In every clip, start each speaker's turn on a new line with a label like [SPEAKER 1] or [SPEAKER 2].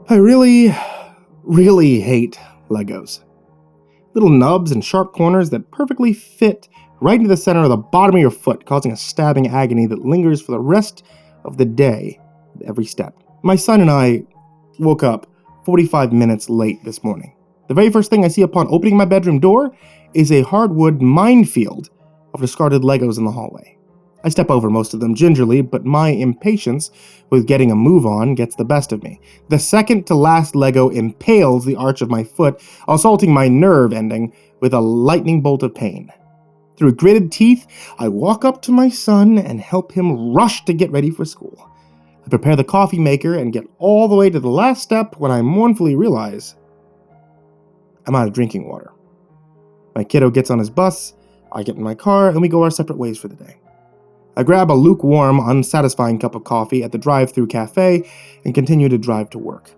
[SPEAKER 1] I really, really hate Legos. Little nubs and sharp corners that perfectly fit right into the center of the bottom of your foot, causing a stabbing agony that lingers for the rest of the day at every step. My son and I woke up 45 minutes late this morning. The very first thing I see upon opening my bedroom door is a hardwood minefield of discarded Legos in the hallway. I step over most of them gingerly, but my impatience with getting a move on gets the best of me. The second to last Lego impales the arch of my foot, assaulting my nerve ending with a lightning bolt of pain. Through gritted teeth, I walk up to my son and help him rush to get ready for school. I prepare the coffee maker and get all the way to the last step when I mournfully realize I'm out of drinking water. My kiddo gets on his bus, I get in my car, and we go our separate ways for the day. I grab a lukewarm, unsatisfying cup of coffee at the drive-thru cafe and continue to drive to work.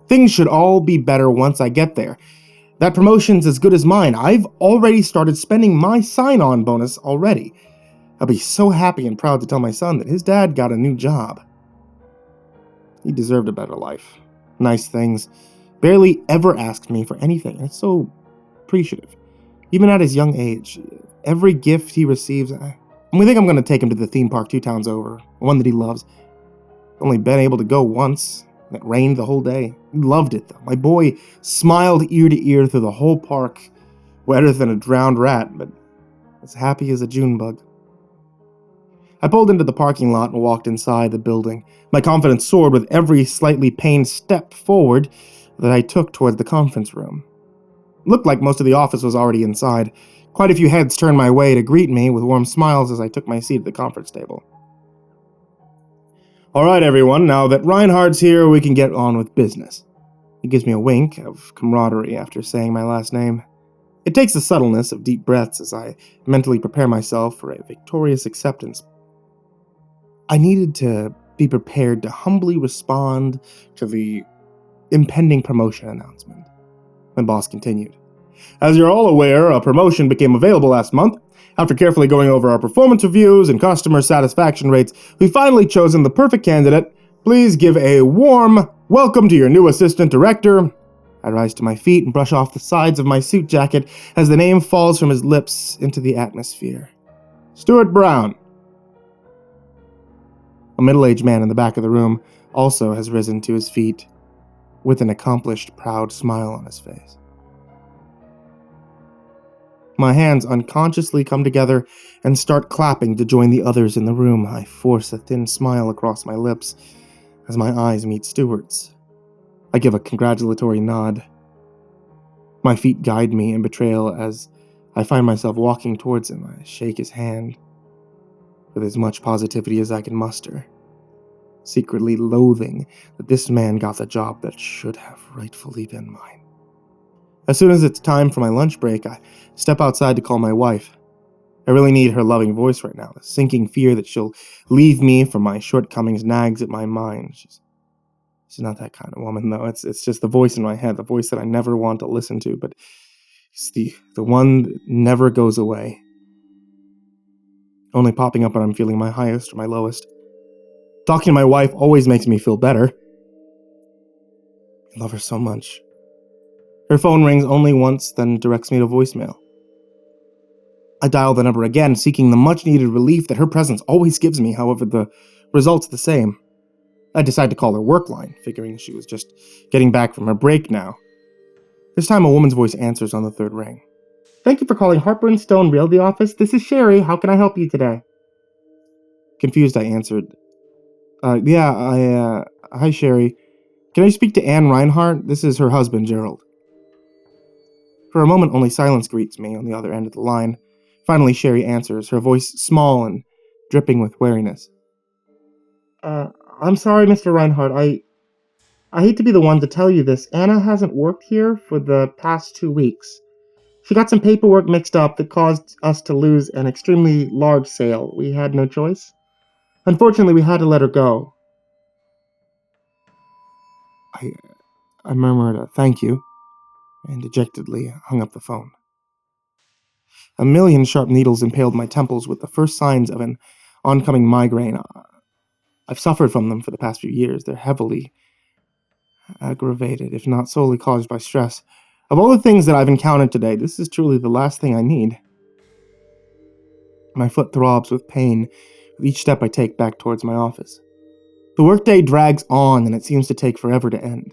[SPEAKER 1] Things should all be better once I get there. That promotion's as good as mine. I've already started spending my sign-on bonus already. I'll be so happy and proud to tell my son that his dad got a new job. He deserved a better life. Nice things. Barely ever asked me for anything. It's so appreciative. Even at his young age, every gift he receives, we think I'm going to take him to the theme park 2 towns over, one that he loves. Only been able to go once. It rained the whole day. He loved it, though. My boy smiled ear to ear through the whole park, wetter than a drowned rat, but as happy as a June bug. I pulled into the parking lot and walked inside the building. My confidence soared with every slightly pained step forward that I took towards the conference room. It looked like most of the office was already inside. Quite a few heads turned my way to greet me with warm smiles as I took my seat at the conference table. All right, everyone, now that Reinhardt's here, we can get on with business. He gives me a wink of camaraderie after saying my last name. It takes the subtleness of deep breaths as I mentally prepare myself for a victorious acceptance. I needed to be prepared to humbly respond to the impending promotion announcement. My boss continued. As you're all aware, a promotion became available last month. After carefully going over our performance reviews and customer satisfaction rates, we've finally chosen the perfect candidate. Please give a warm welcome to your new assistant director. I rise to my feet and brush off the sides of my suit jacket as the name falls from his lips into the atmosphere. Stuart Brown. A middle-aged man in the back of the room also has risen to his feet, with an accomplished, proud smile on his face. My hands unconsciously come together and start clapping to join the others in the room. I force a thin smile across my lips as my eyes meet Stuart's. I give a congratulatory nod. My feet guide me in betrayal as I find myself walking towards him. I shake his hand with as much positivity as I can muster, secretly loathing that this man got the job that should have rightfully been mine. As soon as it's time for my lunch break, I step outside to call my wife. I really need her loving voice right now. The sinking fear that she'll leave me for my shortcomings nags at my mind. She's not that kind of woman, though. It's just the voice in my head, the voice that I never want to listen to, but it's the one that never goes away. Only popping up when I'm feeling my highest or my lowest. Talking to my wife always makes me feel better. I love her so much. Her phone rings only once, then directs me to voicemail. I dial the number again, seeking the much-needed relief that her presence always gives me, however the result's the same. I decide to call her work line, figuring she was just getting back from her break now. This time a woman's voice answers on the third ring. Thank you for calling Harper & Stone Realty Office. This is Sherry. How can I help you today? Confused, I answered. Hi, Sherry. Can I speak to Anne Reinhardt? This is her husband, Gerald. For a moment, only silence greets me on the other end of the line. Finally, Sherry answers, her voice small and dripping with wariness. I'm sorry, Mr. Reinhardt. I hate to be the one to tell you this. Anna hasn't worked here for the past 2 weeks. She got some paperwork mixed up that caused us to lose an extremely large sale. We had no choice. Unfortunately, we had to let her go. I murmured a thank you, and dejectedly hung up the phone. A million sharp needles impaled my temples with the first signs of an oncoming migraine. I've suffered from them for the past few years. They're heavily aggravated, if not solely caused by stress. Of all the things that I've encountered today, this is truly the last thing I need. My foot throbs with pain with each step I take back towards my office. The workday drags on, and it seems to take forever to end.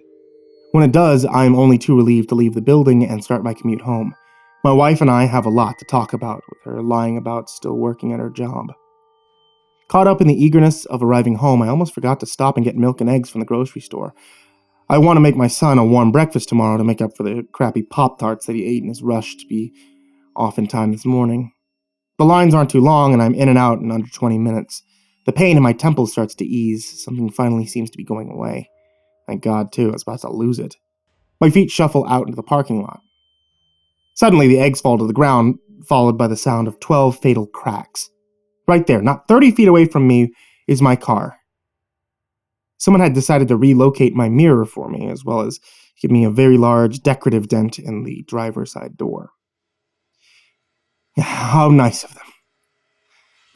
[SPEAKER 1] When it does, I am only too relieved to leave the building and start my commute home. My wife and I have a lot to talk about, with her lying about still working at her job. Caught up in the eagerness of arriving home, I almost forgot to stop and get milk and eggs from the grocery store. I want to make my son a warm breakfast tomorrow to make up for the crappy Pop-Tarts that he ate in his rush to be off in time this morning. The lines aren't too long, and I'm in and out in under 20 minutes. The pain in my temples starts to ease. Something finally seems to be going away. Thank God, too. I was about to lose it. My feet shuffle out into the parking lot. Suddenly, the eggs fall to the ground, followed by the sound of 12 fatal cracks. Right there, not 30 feet away from me, is my car. Someone had decided to relocate my mirror for me, as well as give me a very large, decorative dent in the driver's side door. How nice of them.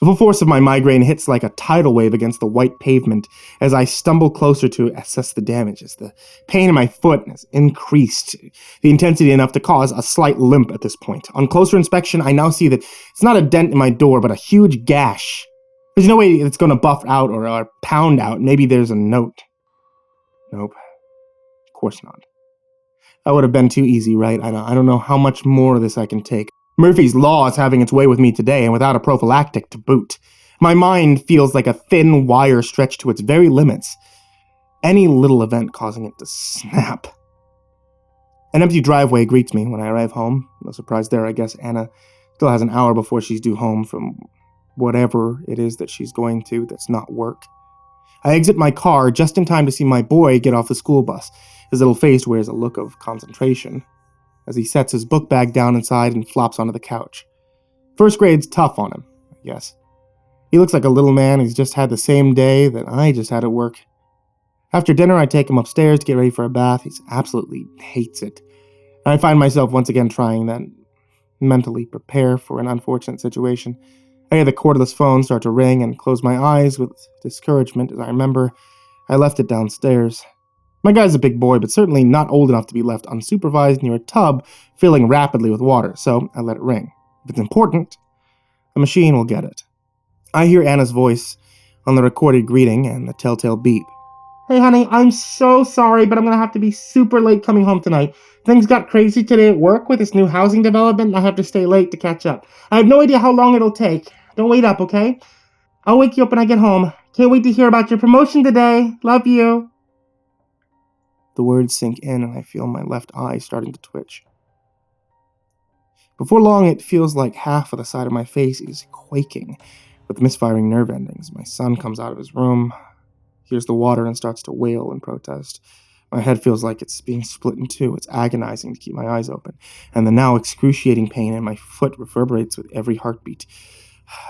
[SPEAKER 1] The full force of my migraine hits like a tidal wave against the white pavement as I stumble closer to assess the damages. The pain in my foot has increased, the intensity enough to cause a slight limp at this point. On closer inspection, I now see that it's not a dent in my door, but a huge gash. There's no way it's going to buff out or pound out. Maybe there's a note. Nope. Of course not. That would have been too easy, right? I don't know how much more of this I can take. Murphy's Law is having its way with me today, and without a prophylactic to boot. My mind feels like a thin wire stretched to its very limits. Any little event causing it to snap. An empty driveway greets me when I arrive home. No surprise there, I guess Anna still has an hour before she's due home from whatever it is that she's going to that's not work. I exit my car just in time to see my boy get off the school bus. His little face wears a look of concentration as he sets his book bag down inside and flops onto the couch. First grade's tough on him, I guess. He looks like a little man who's just had the same day that I just had at work. After dinner, I take him upstairs to get ready for a bath. He absolutely hates it. I find myself once again trying to mentally prepare for an unfortunate situation. I hear the cordless phone start to ring and close my eyes with discouragement as I remember I left it downstairs. My guy's a big boy, but certainly not old enough to be left unsupervised near a tub filling rapidly with water, so I let it ring. If it's important, the machine will get it. I hear Anna's voice on the recorded greeting and the telltale beep. Hey honey, I'm so sorry, but I'm going to have to be super late coming home tonight. Things got crazy today at work with this new housing development, and I have to stay late to catch up. I have no idea how long it'll take. Don't wait up, okay? I'll wake you up when I get home. Can't wait to hear about your promotion today. Love you. The words sink in, and I feel my left eye starting to twitch. Before long, it feels like half of the side of my face is quaking with misfiring nerve endings. My son comes out of his room, hears the water, and starts to wail in protest. My head feels like it's being split in two. It's agonizing to keep my eyes open, and the now excruciating pain in my foot reverberates with every heartbeat.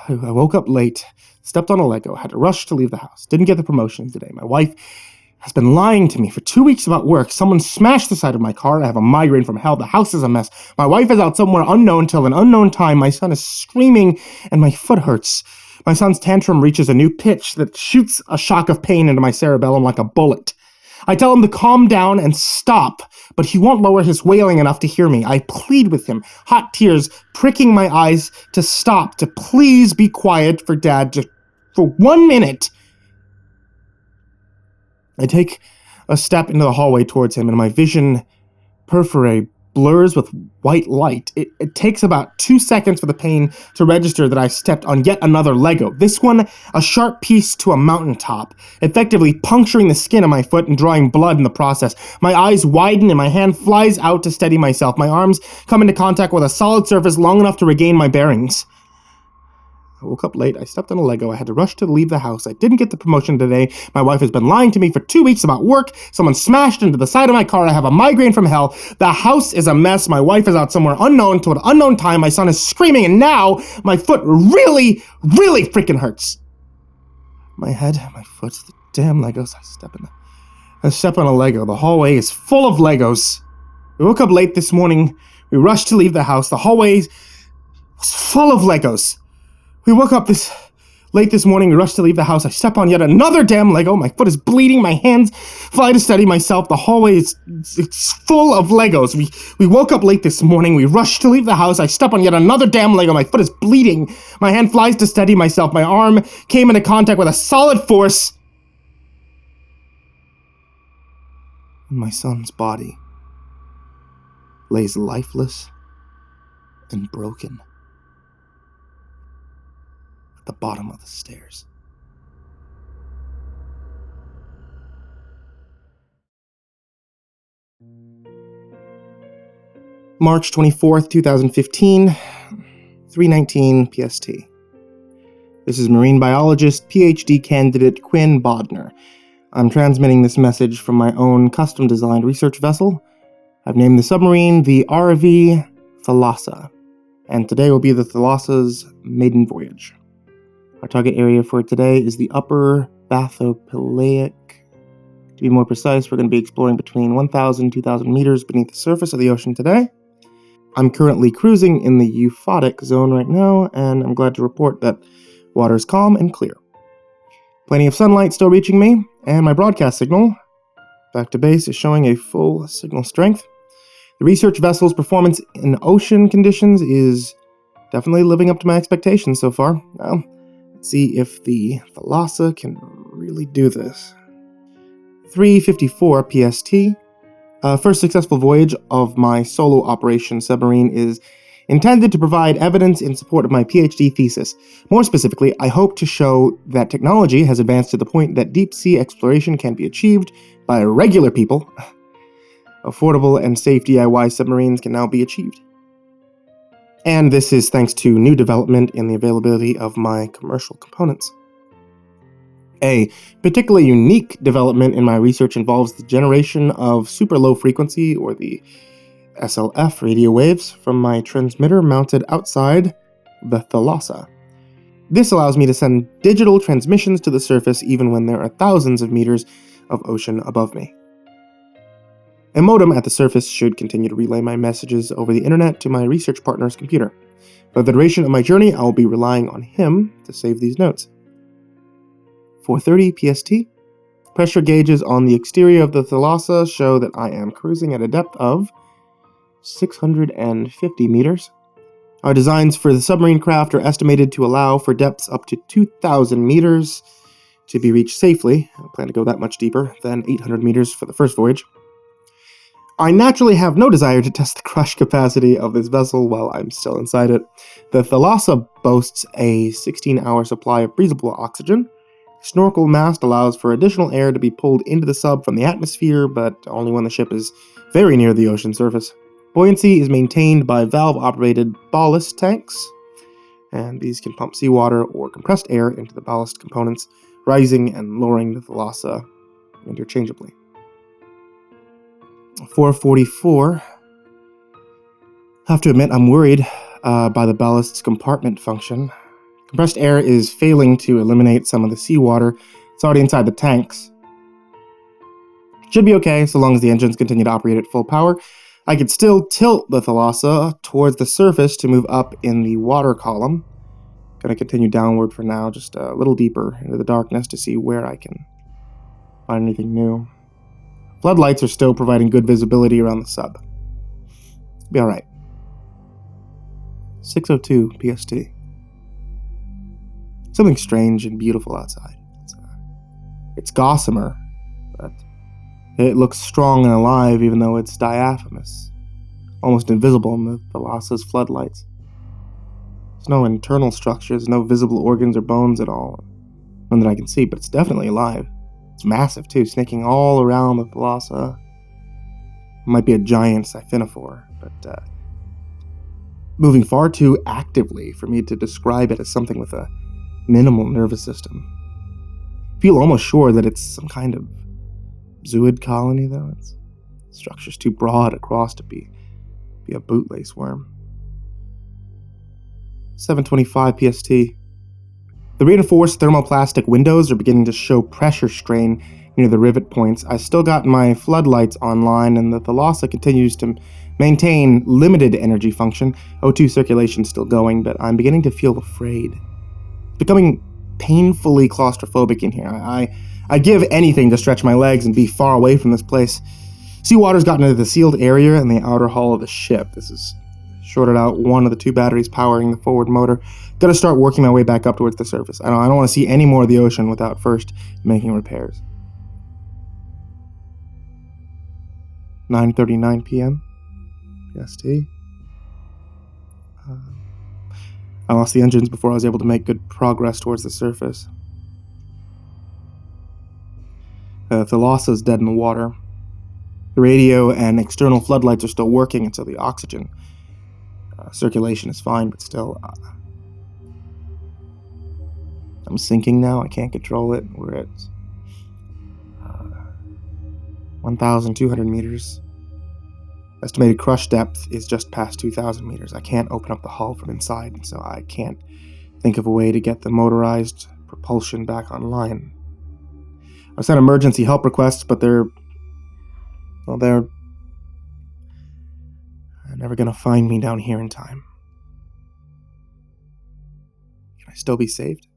[SPEAKER 1] I woke up late, stepped on a Lego, had to rush to leave the house. Didn't get the promotion today. My wife has been lying to me for 2 weeks about work. Someone smashed the side of my car. I have a migraine from hell. The house is a mess. My wife is out somewhere unknown till an unknown time. My son is screaming, and my foot hurts. My son's tantrum reaches a new pitch that shoots a shock of pain into my cerebellum like a bullet. I tell him to calm down and stop, but he won't lower his wailing enough to hear me. I plead with him, hot tears pricking my eyes, to stop, to please be quiet for Dad, just for 1 minute. I take a step into the hallway towards him, and my vision periphery blurs with white light. It takes about 2 seconds for the pain to register that I stepped on yet another Lego. This one, a sharp piece to a mountaintop, effectively puncturing the skin of my foot and drawing blood in the process. My eyes widen and my hand flies out to steady myself. My arms come into contact with a solid surface long enough to regain my bearings. I woke up late. I stepped on a Lego. I had to rush to leave the house. I didn't get the promotion today. My wife has been lying to me for 2 weeks about work. Someone smashed into the side of my car. I have a migraine from hell. The house is a mess. My wife is out somewhere unknown to an unknown time. My son is screaming, and now my foot really, really freaking hurts. My head, my foot, the damn Legos. I step on a Lego. The hallway is full of Legos. We woke up late this morning. We rushed to leave the house. The hallway was full of Legos. We woke up this Late this morning, we rush to leave the house. I step on yet another damn Lego. My foot is bleeding. My hands fly to steady myself. The hallway is it's full of Legos. We woke up late this morning. We rush to leave the house. I step on yet another damn Lego. My foot is bleeding. My hand flies to steady myself. My arm came into contact with a solid force. And my son's body lays lifeless and broken at the bottom of the stairs. March 24th, 2015, 3:19 PST. This is marine biologist, PhD candidate Quinn Bodner. I'm transmitting this message from my own custom-designed research vessel. I've named the submarine the RV Thalassa, and today will be the Thalassa's maiden voyage. Our target area for today is the upper bathypelaic. To be more precise, we're going to be exploring between 1,000 and 2,000 meters beneath the surface of the ocean today. I'm currently cruising in the euphotic zone right now, and I'm glad to report that water is calm and clear. Plenty of sunlight still reaching me, and my broadcast signal, back to base, is showing a full signal strength. The research vessel's performance in ocean conditions is definitely living up to my expectations so far. Now, let's see if the Thalassa can really do this. 3:54 PST. First successful voyage of my solo operation submarine is intended to provide evidence in support of my PhD thesis. More specifically, I hope to show that technology has advanced to the point that deep-sea exploration can be achieved by regular people. Affordable and safe DIY submarines can now be achieved. And this is thanks to new development in the availability of my commercial components. A particularly unique development in my research involves the generation of super low frequency, or the SLF radio waves, from my transmitter mounted outside the Thalassa. This allows me to send digital transmissions to the surface even when there are thousands of meters of ocean above me. A modem at the surface should continue to relay my messages over the internet to my research partner's computer. For the duration of my journey, I will be relying on him to save these notes. 4:30 PST. Pressure gauges on the exterior of the Thalassa show that I am cruising at a depth of 650 meters. Our designs for the submarine craft are estimated to allow for depths up to 2,000 meters to be reached safely. I plan to go that much deeper than 800 meters for the first voyage. I naturally have no desire to test the crush capacity of this vessel while I'm still inside it. The Thalassa boasts a 16-hour supply of breathable oxygen. The snorkel mast allows for additional air to be pulled into the sub from the atmosphere, but only when the ship is very near the ocean surface. Buoyancy is maintained by valve-operated ballast tanks, and these can pump seawater or compressed air into the ballast components, rising and lowering the Thalassa interchangeably. 4:44. Have to admit, I'm worried by the ballast's compartment function. Compressed air is failing to eliminate some of the seawater. It's already inside the tanks. Should be okay so long as the engines continue to operate at full power. I could still tilt the Thalassa towards the surface to move up in the water column. Gonna continue downward for now, just a little deeper into the darkness to see where I can find anything new. Floodlights are still providing good visibility around the sub. Be alright. 6:02 PST. Something strange and beautiful outside. It's gossamer, but it looks strong and alive even though it's diaphanous, almost invisible in the Thalassa's floodlights. There's no internal structures, no visible organs or bones at all. None that I can see, but it's definitely alive. It's massive too, snaking all around the Thalassa. It might be a giant siphonophore, but moving far too actively for me to describe it as something with a minimal nervous system. I feel almost sure that it's some kind of zooid colony, though. Its structure's too broad across to be a bootlace worm. 7:25 PST. The reinforced thermoplastic windows are beginning to show pressure strain near the rivet points. I still got my floodlights online, and the Thalassa continues to maintain limited energy function. O2 circulation still going, but I'm beginning to feel afraid. It's becoming painfully claustrophobic in here. I'd give anything to stretch my legs and be far away from this place. Seawater's gotten into the sealed area in the outer hull of the ship. This has shorted out one of the 2 batteries powering the forward motor. Gotta start working my way back up towards the surface. I don't want to see any more of the ocean without first making repairs. 9:39 p.m. PST. I lost the engines before I was able to make good progress towards the surface. The Thalassa is dead in the water. The radio and external floodlights are still working, and so the oxygen circulation is fine, but still, I'm sinking now. I can't control it. We're at 1,200 meters. Estimated crush depth is just past 2,000 meters. I can't open up the hull from inside, so I can't think of a way to get the motorized propulsion back online. I sent emergency help requests, but they're never gonna find me down here in time. Can I still be saved?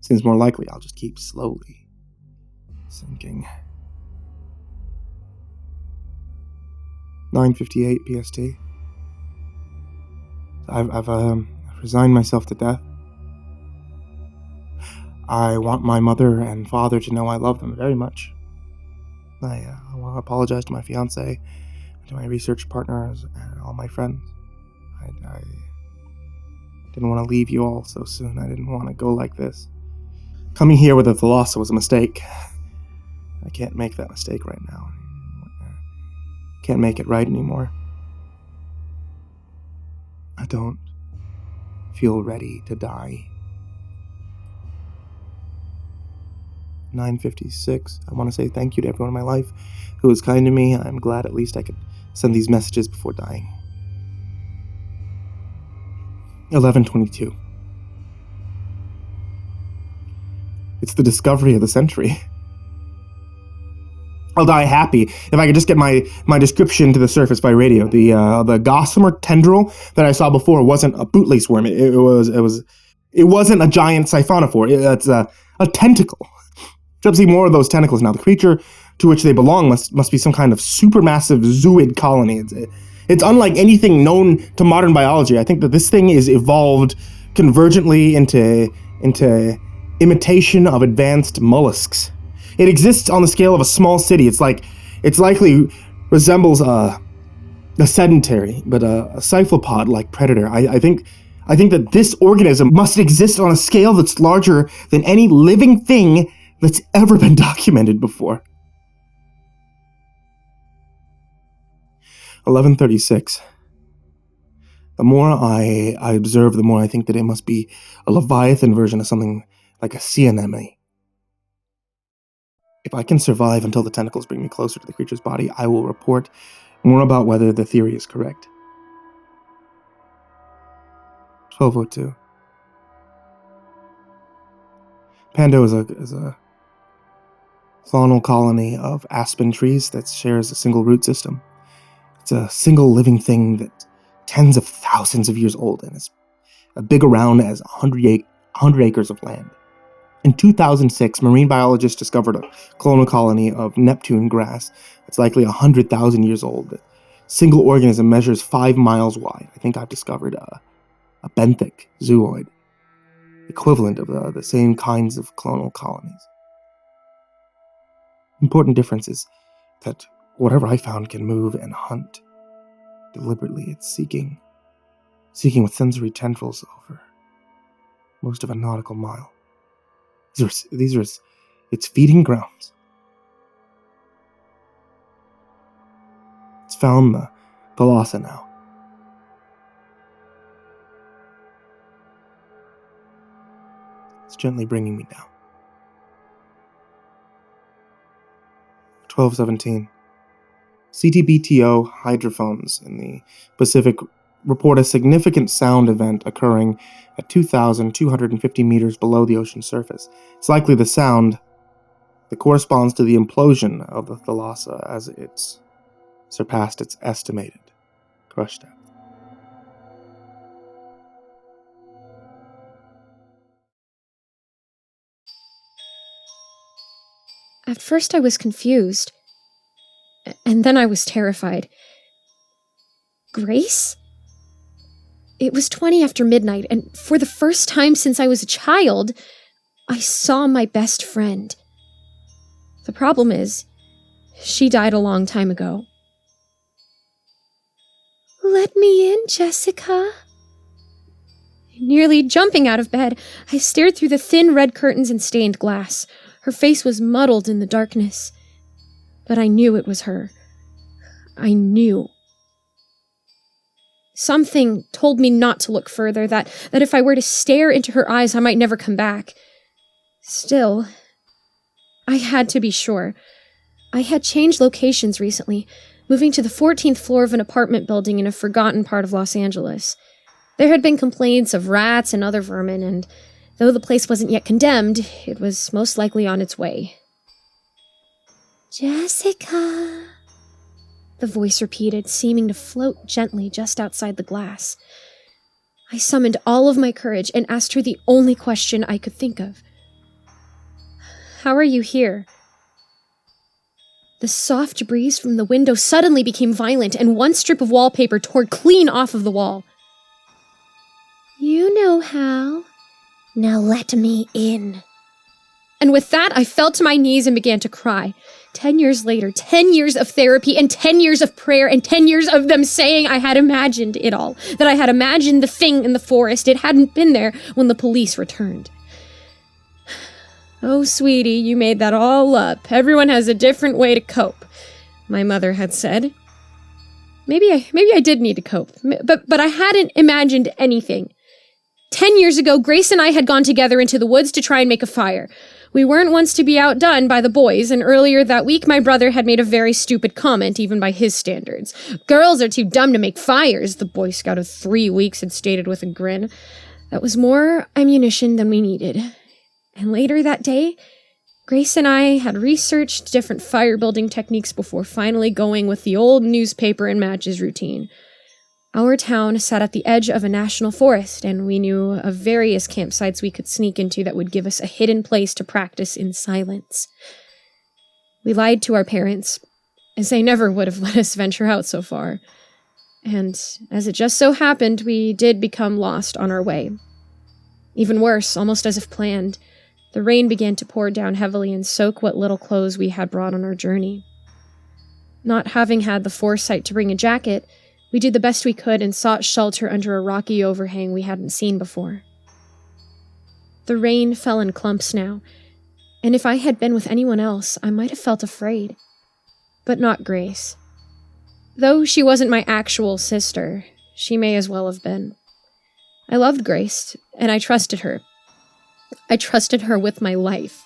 [SPEAKER 1] Seems more likely I'll just keep slowly sinking. 9:58 PST. I've resigned myself to death. I want my mother and father to know I love them very much. I want to apologize to my fiancée, to my research partners, and all my friends. I didn't want to leave you all so soon. I didn't want to go like this. Coming here with a Thalassa was a mistake. I can't make that mistake right now. Can't make it right anymore. I don't feel ready to die. 9:56. I want to say thank you to everyone in my life who was kind to me. I'm glad at least I could send these messages before dying. 11:22. It's the discovery of the century. I'll die happy if I could just get my description to the surface by radio. The gossamer tendril that I saw before wasn't a bootlace worm. It wasn't a giant siphonophore. It's a tentacle. Should see more of those tentacles now. The creature to which they belong must be some kind of supermassive zooid colony. It's unlike anything known to modern biology. I think that this thing is evolved convergently into imitation of advanced mollusks. It exists on the scale of a small city. It's likely resembles a sedentary, but a cephalopod-like predator. I think that this organism must exist on a scale that's larger than any living thing that's ever been documented before. 11:36. The more I observe, the more I think that it must be a Leviathan version of something like a sea anemone. If I can survive until the tentacles bring me closer to the creature's body, I will report more about whether the theory is correct. 12:02. Pando is a clonal colony of aspen trees that shares a single root system. It's a single living thing that's tens of thousands of years old and is big around as 100 acres of land. In 2006, marine biologists discovered a clonal colony of Neptune grass that's likely 100,000 years old. The single organism measures 5 miles wide. I think I've discovered a benthic zooid, equivalent of the same kinds of clonal colonies. Important difference is that whatever I found can move and hunt. Deliberately, it's seeking with sensory tendrils over most of a nautical mile. These are its feeding grounds. It's found the Thalassa now. It's gently bringing me down. 12:17. CTBTO hydrophones in the Pacific report a significant sound event occurring at 2,250 meters below the ocean surface. It's likely the sound that corresponds to the implosion of the Thalassa as it's surpassed its estimated crush depth.
[SPEAKER 2] At first I was confused, and then I was terrified. Grace? It was 20 after midnight, and for the first time since I was a child, I saw my best friend. The problem is, she died a long time ago. Let me in, Jessica. Nearly jumping out of bed, I stared through the thin red curtains and stained glass. Her face was muddled in the darkness. But I knew it was her. I knew. Something told me not to look further, that if I were to stare into her eyes, I might never come back. Still, I had to be sure. I had changed locations recently, moving to the 14th floor of an apartment building in a forgotten part of Los Angeles. There had been complaints of rats and other vermin, and though the place wasn't yet condemned, it was most likely on its way. Jessica, the voice repeated, seeming to float gently just outside the glass. I summoned all of my courage and asked her the only question I could think of. How are you here? The soft breeze from the window suddenly became violent, and one strip of wallpaper tore clean off of the wall. You know how. Now let me in. And with that, I fell to my knees and began to cry. 10 years later, 10 years of therapy, and 10 years of prayer, and 10 years of them saying I had imagined it all, that I had imagined the thing in the forest. It hadn't been there when the police returned. Oh, sweetie, you made that all up. Everyone has a different way to cope, my mother had said. Maybe I did need to cope, but I hadn't imagined anything. 10 years ago, Grace and I had gone together into the woods to try and make a fire. We weren't ones to be outdone by the boys, and earlier that week my brother had made a very stupid comment, even by his standards. Girls are too dumb to make fires, the Boy Scout of 3 weeks had stated with a grin. That was more ammunition than we needed. And later that day, Grace and I had researched different fire-building techniques before finally going with the old newspaper and matches routine. Our town sat at the edge of a national forest, and we knew of various campsites we could sneak into that would give us a hidden place to practice in silence. We lied to our parents, as they never would have let us venture out so far. And as it just so happened, we did become lost on our way. Even worse, almost as if planned, the rain began to pour down heavily and soak what little clothes we had brought on our journey. Not having had the foresight to bring a jacket, we did the best we could and sought shelter under a rocky overhang we hadn't seen before. The rain fell in clumps now, and if I had been with anyone else, I might have felt afraid. But not Grace. Though she wasn't my actual sister, she may as well have been. I loved Grace, and I trusted her. I trusted her with my life.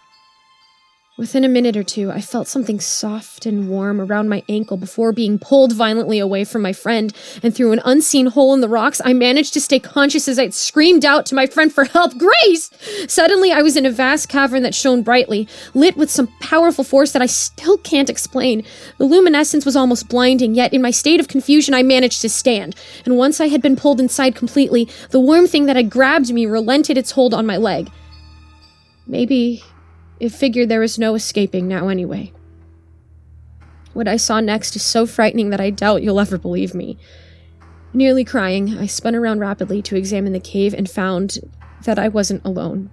[SPEAKER 2] Within a minute or two, I felt something soft and warm around my ankle before being pulled violently away from my friend, and through an unseen hole in the rocks, I managed to stay conscious as I screamed out to my friend for help. Grace! Suddenly, I was in a vast cavern that shone brightly, lit with some powerful force that I still can't explain. The luminescence was almost blinding, yet in my state of confusion, I managed to stand, and once I had been pulled inside completely, the warm thing that had grabbed me relented its hold on my leg. Maybe it figured there was no escaping now anyway. What I saw next is so frightening that I doubt you'll ever believe me. Nearly crying, I spun around rapidly to examine the cave and found that I wasn't alone.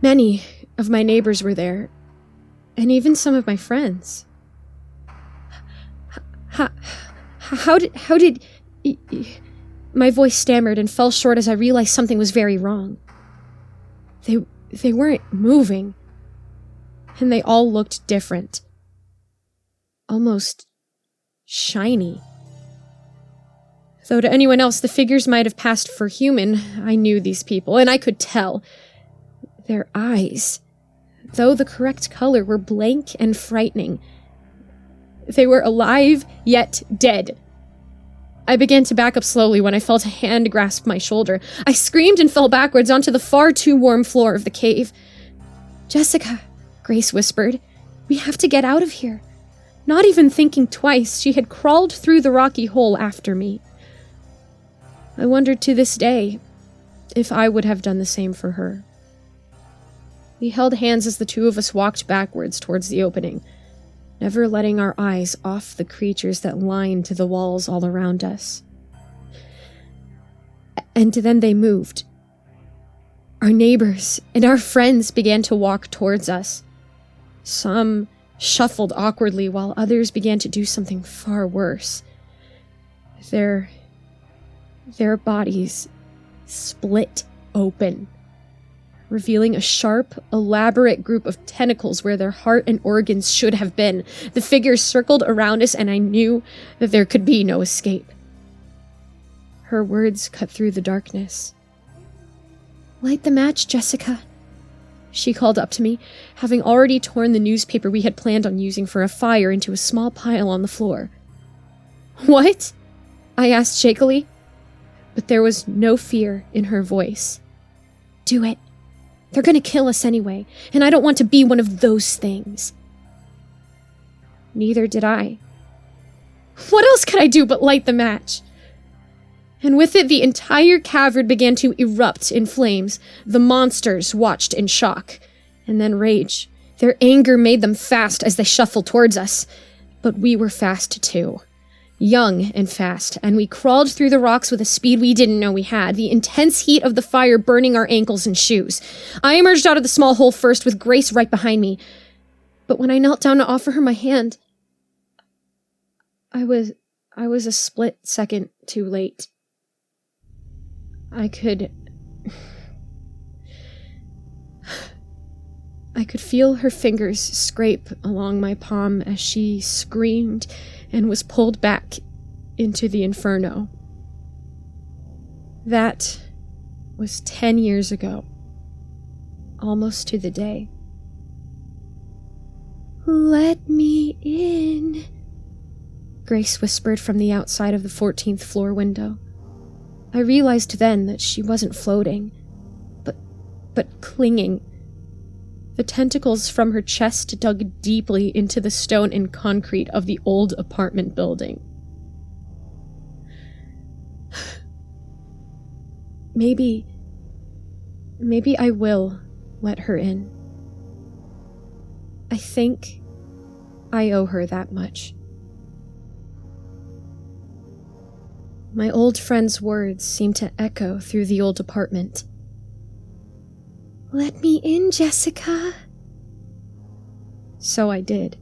[SPEAKER 2] Many of my neighbors were there, and even some of my friends. How did... My voice stammered and fell short as I realized something was very wrong. They weren't moving, and they all looked different. Almost shiny. Though to anyone else the figures might have passed for human, I knew these people, and I could tell. Their eyes, though the correct color, were blank and frightening. They were alive, yet dead. I began to back up slowly when I felt a hand grasp my shoulder. I screamed and fell backwards onto the far too warm floor of the cave. Jessica, Grace whispered, we have to get out of here. Not even thinking twice, she had crawled through the rocky hole after me. I wondered to this day if I would have done the same for her. We held hands as the two of us walked backwards towards the opening, never letting our eyes off the creatures that lined the walls all around us. And then they moved. Our neighbors and our friends began to walk towards us. Some shuffled awkwardly while others began to do something far worse. Their bodies split open, revealing a sharp, elaborate group of tentacles where their heart and organs should have been. The figures circled around us, and I knew that there could be no escape. Her words cut through the darkness. "Light the match, Jessica," she called up to me, having already torn the newspaper we had planned on using for a fire into a small pile on the floor. "What?" I asked shakily, but there was no fear in her voice. "Do it. They're gonna kill us anyway, and I don't want to be one of those things." Neither did I. What else could I do but light the match? And with it, the entire cavern began to erupt in flames. The monsters watched in shock, and then rage. Their anger made them fast as they shuffled towards us. But we were fast too. Young and fast, and we crawled through the rocks with a speed we didn't know we had, the intense heat of the fire burning our ankles and shoes. I emerged out of the small hole first, with Grace right behind me. But when I knelt down to offer her my hand, I was a split second too late. I could feel her fingers scrape along my palm as she screamed and was pulled back into the inferno. That was 10 years ago, almost to the day. "Let me in," Grace whispered from the outside of the 14th floor window. I realized then that she wasn't floating, but clinging. The tentacles from her chest dug deeply into the stone and concrete of the old apartment building. Maybe I will let her in. I think I owe her that much. My old friend's words seemed to echo through the old apartment. "Let me in, Jessica." So I did.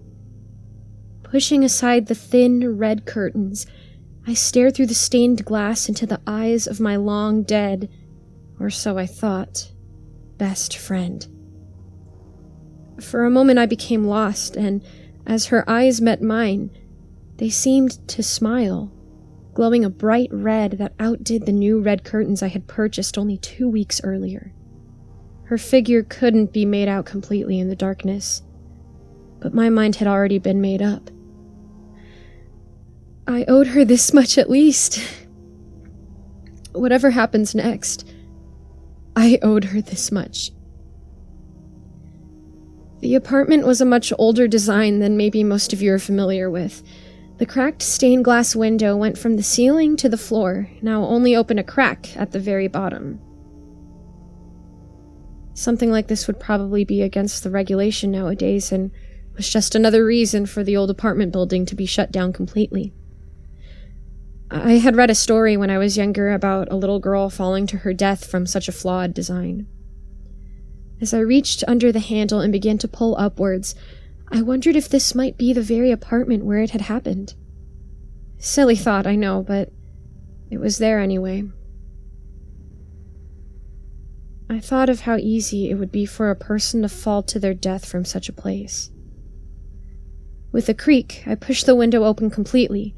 [SPEAKER 2] Pushing aside the thin, red curtains, I stared through the stained glass into the eyes of my long dead, or so I thought, best friend. For a moment I became lost, and as her eyes met mine, they seemed to smile, glowing a bright red that outdid the new red curtains I had purchased only 2 weeks earlier. Her figure couldn't be made out completely in the darkness, but my mind had already been made up. I owed her this much at least. Whatever happens next, I owed her this much. The apartment was a much older design than maybe most of you are familiar with. The cracked stained glass window went from the ceiling to the floor, now only open a crack at the very bottom. Something like this would probably be against the regulation nowadays, and was just another reason for the old apartment building to be shut down completely. I had read a story when I was younger about a little girl falling to her death from such a flawed design. As I reached under the handle and began to pull upwards, I wondered if this might be the very apartment where it had happened. Silly thought, I know, but it was there anyway. I thought of how easy it would be for a person to fall to their death from such a place. With a creak, I pushed the window open completely,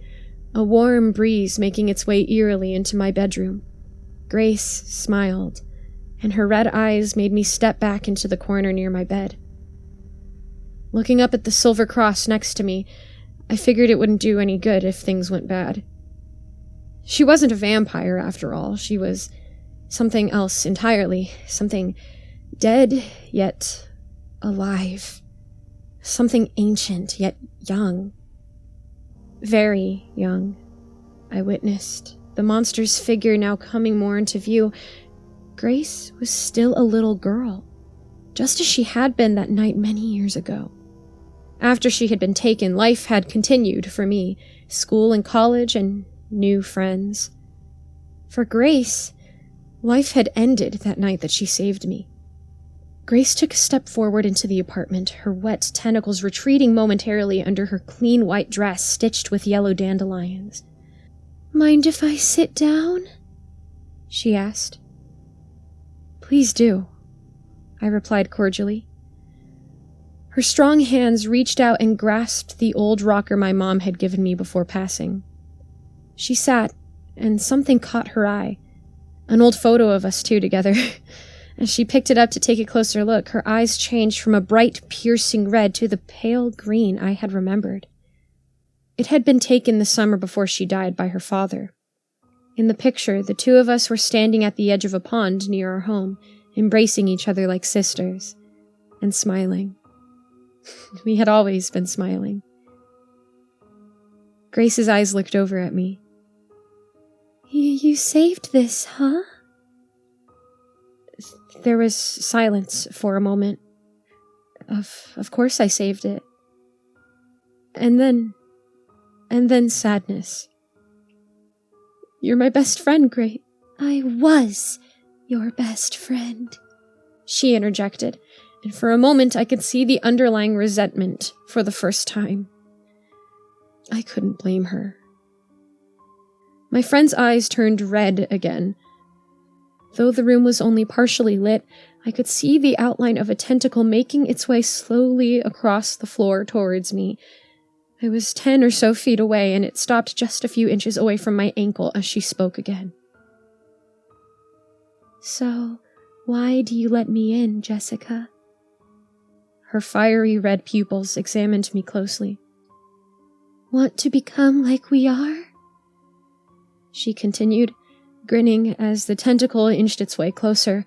[SPEAKER 2] a warm breeze making its way eerily into my bedroom. Grace smiled, and her red eyes made me step back into the corner near my bed. Looking up at the silver cross next to me, I figured it wouldn't do any good if things went bad. She wasn't a vampire, after all. She was something else entirely. Something dead, yet alive. Something ancient, yet young. Very young, I witnessed, the monster's figure now coming more into view. Grace was still a little girl. just as she had been that night many years ago. After she had been taken, life had continued for me, school and college and new friends. For Grace, life had ended that night that she saved me. Grace took a step forward into the apartment, her wet tentacles retreating momentarily under her clean white dress stitched with yellow dandelions. "Mind if I sit down?" she asked. "Please do," I replied cordially. Her strong hands reached out and grasped the old rocker my mom had given me before passing. She sat, and something caught her eye. An old photo of us two together. As she picked it up to take a closer look, her eyes changed from a bright, piercing red to the pale green I had remembered. It had been taken the summer before she died by her father. In the picture, the two of us were standing at the edge of a pond near our home, embracing each other like sisters, and smiling. We had always been smiling. Grace's eyes looked over at me. You saved this, huh?" There was silence for a moment. Of course I saved it. And then sadness. "You're my best friend, Grace." "I was your best friend," she interjected, and for a moment I could see the underlying resentment for the first time. I couldn't blame her. My friend's eyes turned red again. Though the room was only partially lit, I could see the outline of a tentacle making its way slowly across the floor towards me. I was 10 or so feet away, and it stopped just a few inches away from my ankle as she spoke again. "So, why do you let me in, Jessica?" Her fiery red pupils examined me closely. "Want to become like we are?" she continued, grinning as the tentacle inched its way closer.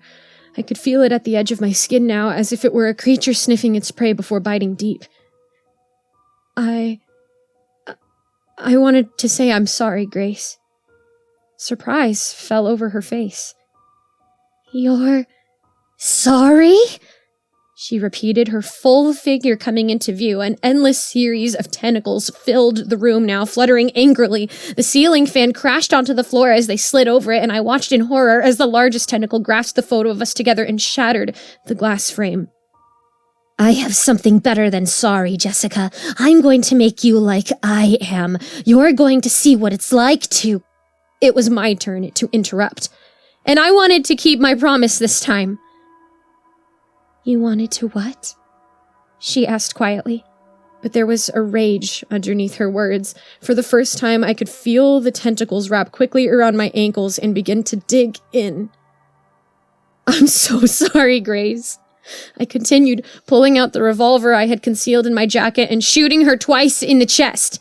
[SPEAKER 2] I could feel it at the edge of my skin now, as if it were a creature sniffing its prey before biting deep. I wanted to say I'm sorry, Grace. Surprise fell over her face. "You're sorry?" she repeated, her full figure coming into view. An endless series of tentacles filled the room now, fluttering angrily. The ceiling fan crashed onto the floor as they slid over it, and I watched in horror as the largest tentacle grasped the photo of us together and shattered the glass frame. "I have something better than sorry, Jessica. I'm going to make you like I am. You're going to see what it's like to—" It was my turn to interrupt, and I wanted to keep my promise this time. "You wanted to what?" she asked quietly, but there was a rage underneath her words. For the first time, I could feel the tentacles wrap quickly around my ankles and begin to dig in. "I'm so sorry, Grace," I continued, pulling out the revolver I had concealed in my jacket and shooting her twice in the chest.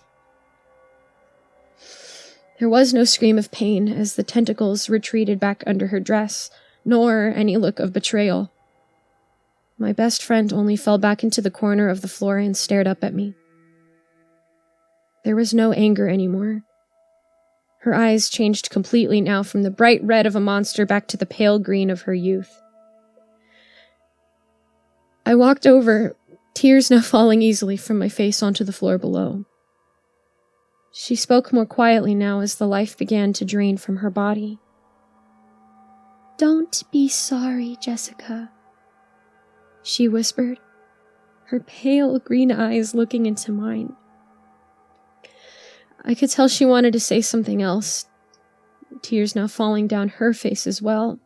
[SPEAKER 2] There was no scream of pain as the tentacles retreated back under her dress, nor any look of betrayal. My best friend only fell back into the corner of the floor and stared up at me. There was no anger anymore. Her eyes changed completely now, from the bright red of a monster back to the pale green of her youth. I walked over, tears now falling easily from my face onto the floor below. She spoke more quietly now as the life began to drain from her body. "Don't be sorry, Jessica," she whispered, her pale green eyes looking into mine. I could tell she wanted to say something else, tears now falling down her face as well.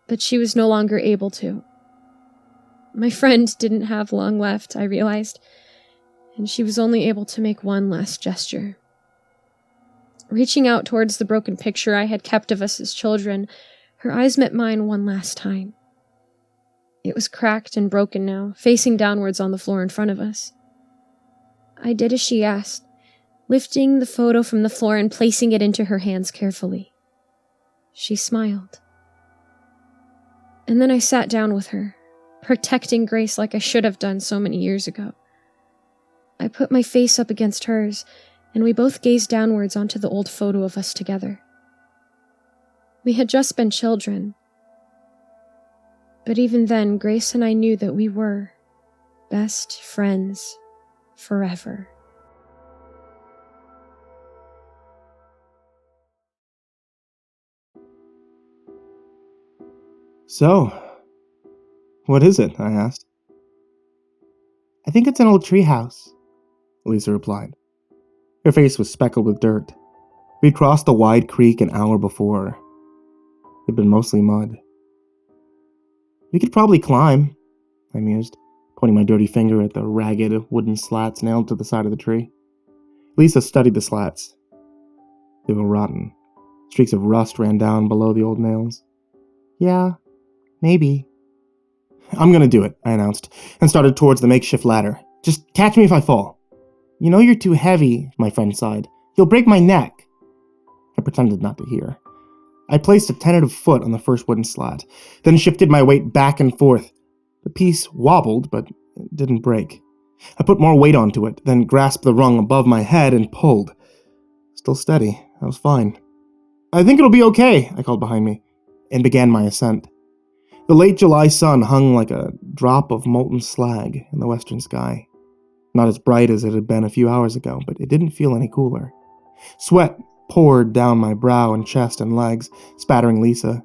[SPEAKER 2] But she was no longer able to. My friend didn't have long left, I realized, and she was only able to make one last gesture. Reaching out towards the broken picture I had kept of us as children, her eyes met mine one last time. It was cracked and broken now, facing downwards on the floor in front of us. I did as she asked, lifting the photo from the floor and placing it into her hands carefully. She smiled. And then I sat down with her, protecting Grace like I should have done so many years ago. I put my face up against hers, and we both gazed downwards onto the old photo of us together. We had just been children, But even then, Grace and I knew that we were best friends forever.
[SPEAKER 1] So, what is it? I asked. I think it's an old treehouse, Lisa replied. Her face was speckled with dirt. We'd crossed the wide creek an hour before. It'd been mostly mud. We could probably climb, I mused, pointing my dirty finger at the ragged wooden slats nailed to the side of the tree. Lisa studied the slats. They were rotten. Streaks of rust ran down below the old nails. Yeah, maybe. I'm gonna do it, I announced, and started towards the makeshift ladder. Just catch me if I fall. You know you're too heavy, my friend sighed. You'll break my neck. I pretended not to hear. I placed a tentative foot on the first wooden slat, then shifted my weight back and forth. The piece wobbled, but it didn't break. I put more weight onto it, then grasped the rung above my head and pulled. Still steady. I was fine. I think it'll be okay, I called behind me, and began my ascent. The late July sun hung like a drop of molten slag in the western sky. Not as bright as it had been a few hours ago, but it didn't feel any cooler. Sweat poured down my brow and chest and legs, spattering Lisa.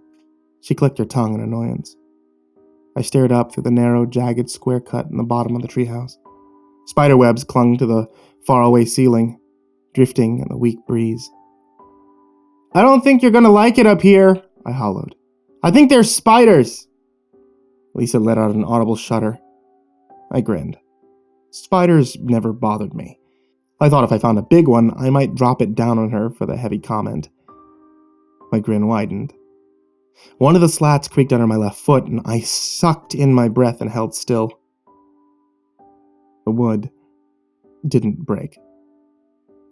[SPEAKER 1] She clicked her tongue in annoyance. I stared up through the narrow, jagged square cut in the bottom of the treehouse. Spiderwebs clung to the faraway ceiling, drifting in the weak breeze. I don't think you're gonna like it up here, I hollowed. I think there's spiders. Lisa let out an audible shudder. I grinned. Spiders never bothered me. I thought if I found a big one, I might drop it down on her for the heavy comment. My grin widened. One of the slats creaked under my left foot, and I sucked in my breath and held still. The wood didn't break.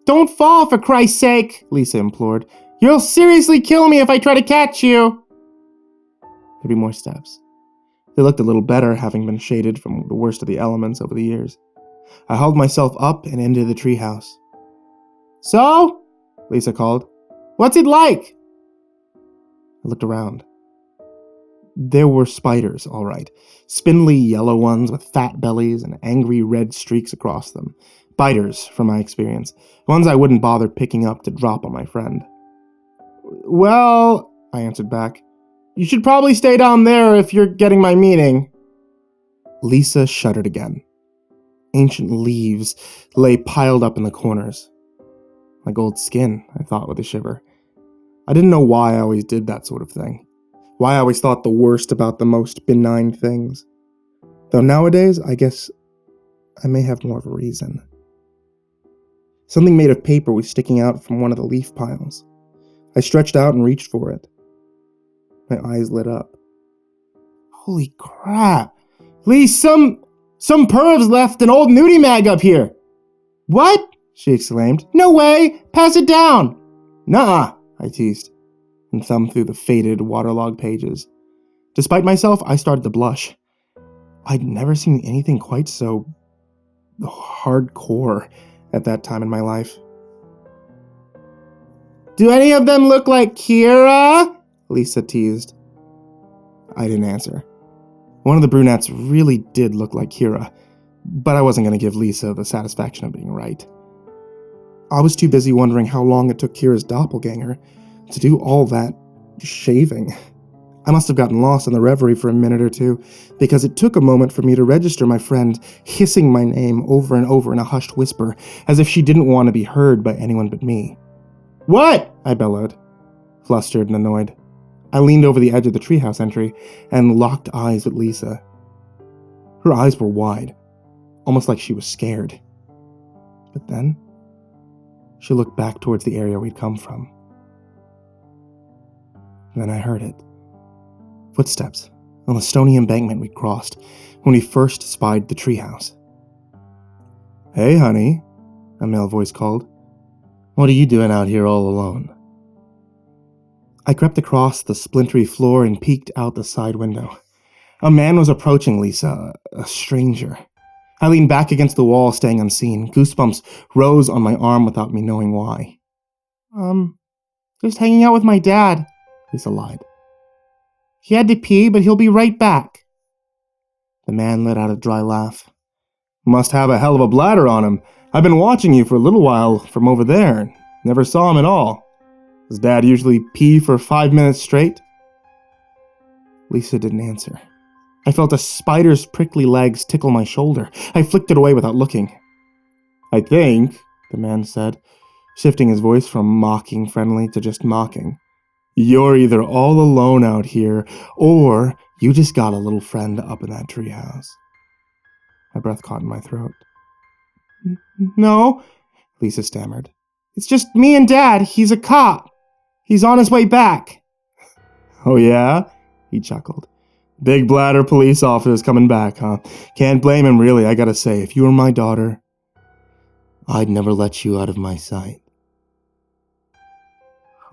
[SPEAKER 1] Don't fall, for Christ's sake, Lisa implored. You'll seriously kill me if I try to catch you. There'd be more steps. They looked a little better, having been shaded from the worst of the elements over the years. I hauled myself up and into the treehouse. So? Lisa called. What's it like? I looked around. There were spiders, all right. Spindly yellow ones with fat bellies and angry red streaks across them. Biters, from my experience. Ones I wouldn't bother picking up to drop on my friend. Well, I answered back, you should probably stay down there if you're getting my meaning. Lisa shuddered again. Ancient leaves lay piled up in the corners. Like old skin, I thought with a shiver. I didn't know why I always did that sort of thing. Why I always thought the worst about the most benign things. Though nowadays, I guess I may have more of a reason. Something made of paper was sticking out from one of the leaf piles. I stretched out and reached for it. My eyes lit up. Holy crap! Lee, some pervs left an old nudie mag up here! What? She exclaimed. No way! Pass it down! Nuh-uh, I teased, and thumbed through the faded, waterlogged pages. Despite myself, I started to blush. I'd never seen anything quite so hardcore at that time in my life. Do any of them look like Kira? Lisa teased. I didn't answer. One of the brunettes really did look like Kira, but I wasn't going to give Lisa the satisfaction of being right. I was too busy wondering how long it took Kira's doppelganger to do all that shaving. I must have gotten lost in the reverie for a minute or two, because it took a moment for me to register my friend hissing my name over and over in a hushed whisper, as if she didn't want to be heard by anyone but me. What? I bellowed, flustered and annoyed. I leaned over the edge of the treehouse entry and locked eyes with Lisa. Her eyes were wide, almost like she was scared. But then, she looked back towards the area we'd come from. Then I heard it. Footsteps on the stony embankment we'd crossed when we first spied the treehouse. Hey, honey, a male voice called. What are you doing out here all alone? I crept across the splintery floor and peeked out the side window. A man was approaching Lisa, a stranger. I leaned back against the wall, staying unseen. Goosebumps rose on my arm without me knowing why. Just hanging out with my dad, Lisa lied. He had to pee, but he'll be right back. The man let out a dry laugh. Must have a hell of a bladder on him. I've been watching you for a little while from over there. Never saw him at all. Does Dad usually pee for 5 minutes straight? Lisa didn't answer. I felt a spider's prickly legs tickle my shoulder. I flicked it away without looking. I think, the man said, shifting his voice from mocking friendly to just mocking, you're either all alone out here, or you just got a little friend up in that treehouse. My breath caught in my throat. No, Lisa stammered. It's just me and Dad. He's a cop. He's on his way back. Oh yeah? He chuckled. Big bladder police officer's coming back, huh? Can't blame him, really, I gotta say. If you were my daughter, I'd never let you out of my sight.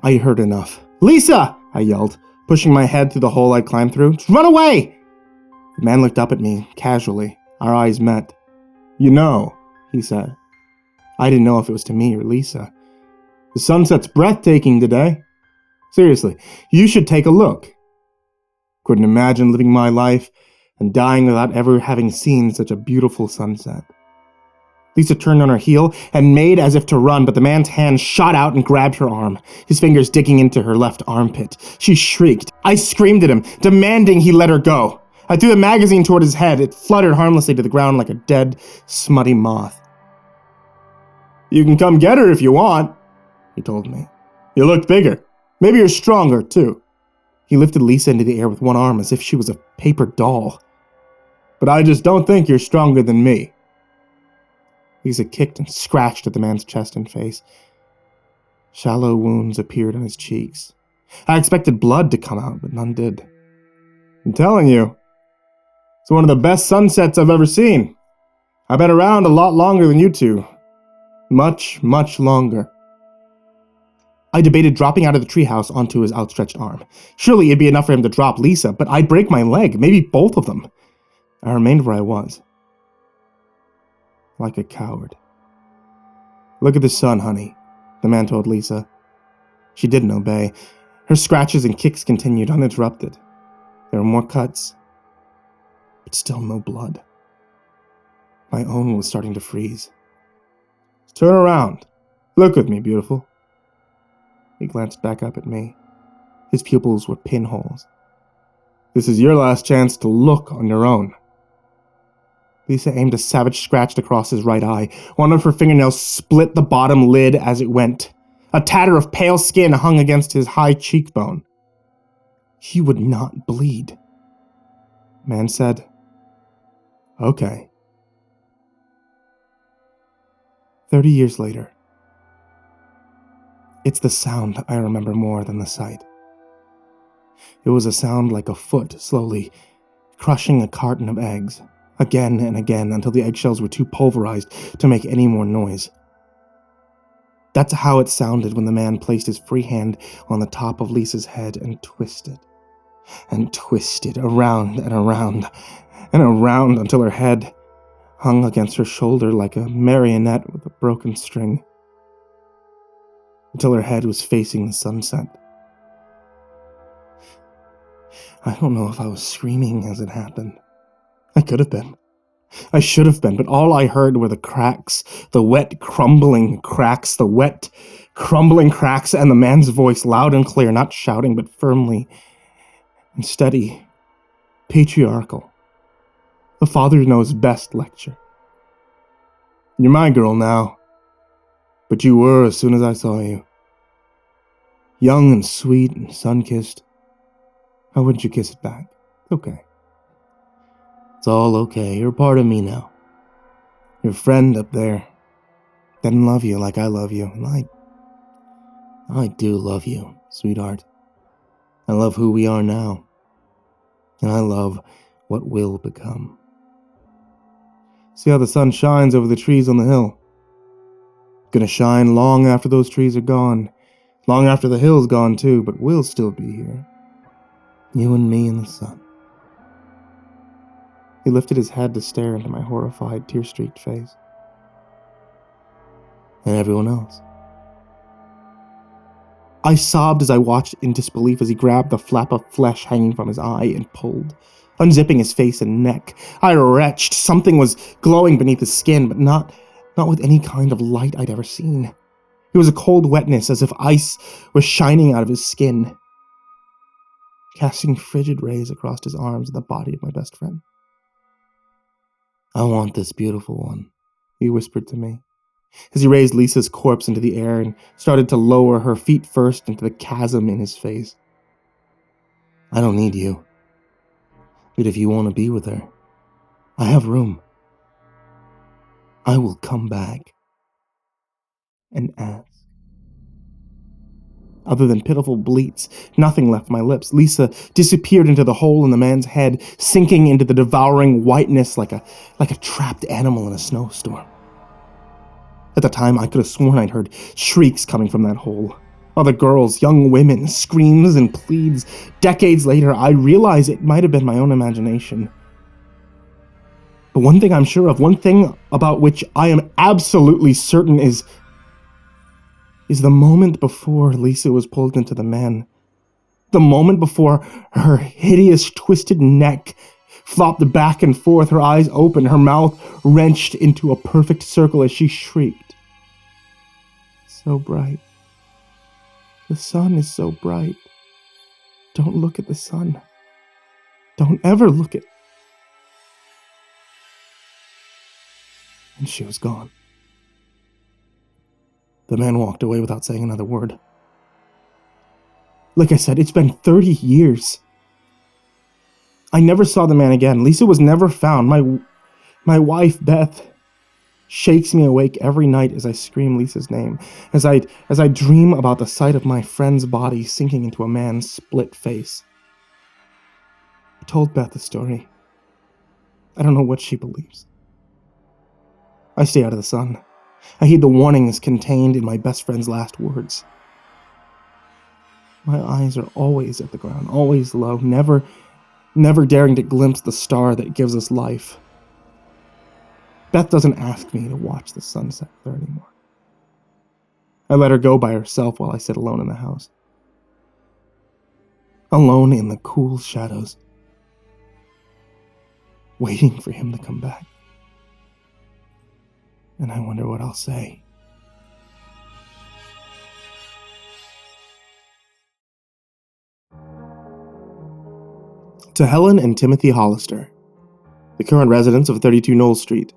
[SPEAKER 1] I heard enough. Lisa! I yelled, pushing my head through the hole I'd climbed through. Just run away! The man looked up at me, casually. Our eyes met. You know, he said. I didn't know if it was to me or Lisa. The sunset's breathtaking today. Seriously, you should take a look. Couldn't imagine living my life and dying without ever having seen such a beautiful sunset. Lisa turned on her heel and made as if to run, but the man's hand shot out and grabbed her arm, his fingers digging into her left armpit. She shrieked. I screamed at him, demanding he let her go. I threw the magazine toward his head. It fluttered harmlessly to the ground like a dead, smutty moth. You can come get her if you want, he told me. You look bigger. Maybe you're stronger, too. He lifted Lisa into the air with one arm as if she was a paper doll. But I just don't think you're stronger than me. Lisa kicked and scratched at the man's chest and face. Shallow wounds appeared on his cheeks. I expected blood to come out, but none did. I'm telling you, it's one of the best sunsets I've ever seen. I've been around a lot longer than you two. Much, much longer. I debated dropping out of the treehouse onto his outstretched arm. Surely it'd be enough for him to drop Lisa, but I'd break my leg, maybe both of them. I remained where I was. Like a coward. Look at the sun, honey, the man told Lisa. She didn't obey. Her scratches and kicks continued uninterrupted. There were more cuts, but still no blood. My own was starting to freeze. Turn around. Look with me, beautiful. He glanced back up at me. His pupils were pinholes. This is your last chance to look on your own. Lisa aimed a savage scratch across his right eye. One of her fingernails split the bottom lid as it went. A tatter of pale skin hung against his high cheekbone. He would not bleed. The man said, Okay. 30 years later. It's the sound I remember more than the sight. It was a sound like a foot slowly crushing a carton of eggs, again and again until the eggshells were too pulverized to make any more noise. That's how it sounded when the man placed his free hand on the top of Lisa's head and twisted around and around and around until her head hung against her shoulder like a marionette with a broken string. Until her head was facing the sunset. I don't know if I was screaming as it happened. I could have been. I should have been, but all I heard were the cracks, the wet, crumbling cracks, the wet, crumbling cracks, and the man's voice, loud and clear, not shouting, but firmly and steady, patriarchal. The father knows best lecture. You're my girl now. But you were as soon as I saw you. Young and sweet and sun-kissed. How wouldn't you kiss it back? Okay. It's all okay. You're part of me now. Your friend up there didn't love you like I love you. And I do love you, sweetheart. I love who we are now. And I love what will become. See how the sun shines over the trees on the hill? Gonna shine long after those trees are gone. Long after the hill's gone too, but we'll still be here. You and me in the sun. He lifted his head to stare into my horrified, tear-streaked face. And everyone else. I sobbed as I watched in disbelief as he grabbed the flap of flesh hanging from his eye and pulled, unzipping his face and neck. I retched. Something was glowing beneath his skin, but not with any kind of light I'd ever seen. It was a cold wetness, as if ice was shining out of his skin, casting frigid rays across his arms and the body of my best friend. "I want this beautiful one," he whispered to me, as he raised Lisa's corpse into the air and started to lower her feet first into the chasm in his face. "I don't need you. But if you want to be with her, I have room. I will come back and ask." Other than pitiful bleats, nothing left my lips. Lisa disappeared into the hole in the man's head, sinking into the devouring whiteness like a trapped animal in a snowstorm. At the time, I could have sworn I'd heard shrieks coming from that hole. Other girls, young women, screams and pleads. Decades later, I realize it might have been my own imagination. But one thing I'm sure of, one thing about which I am absolutely certain is the moment before Lisa was pulled into the man. The moment before her hideous twisted neck flopped back and forth, her eyes open, her mouth wrenched into a perfect circle as she shrieked. "So bright. The sun is so bright. Don't look at the sun. Don't ever look at..." And she was gone. The man walked away without saying another word. Like I said, it's been 30 years. I never saw the man again. Lisa was never found. My wife, Beth, shakes me awake every night as I scream Lisa's name, as I dream about the sight of my friend's body sinking into a man's split face. I told Beth the story. I don't know what she believes. I stay out of the sun. I heed the warnings contained in my best friend's last words. My eyes are always at the ground, always low, never daring to glimpse the star that gives us life. Beth doesn't ask me to watch the sunset there anymore. I let her go by herself while I sit alone in the house. Alone in the cool shadows, waiting for him to come back. And I wonder what I'll say. To Helen and Timothy Hollister, the current residents of 32 Knowles Street.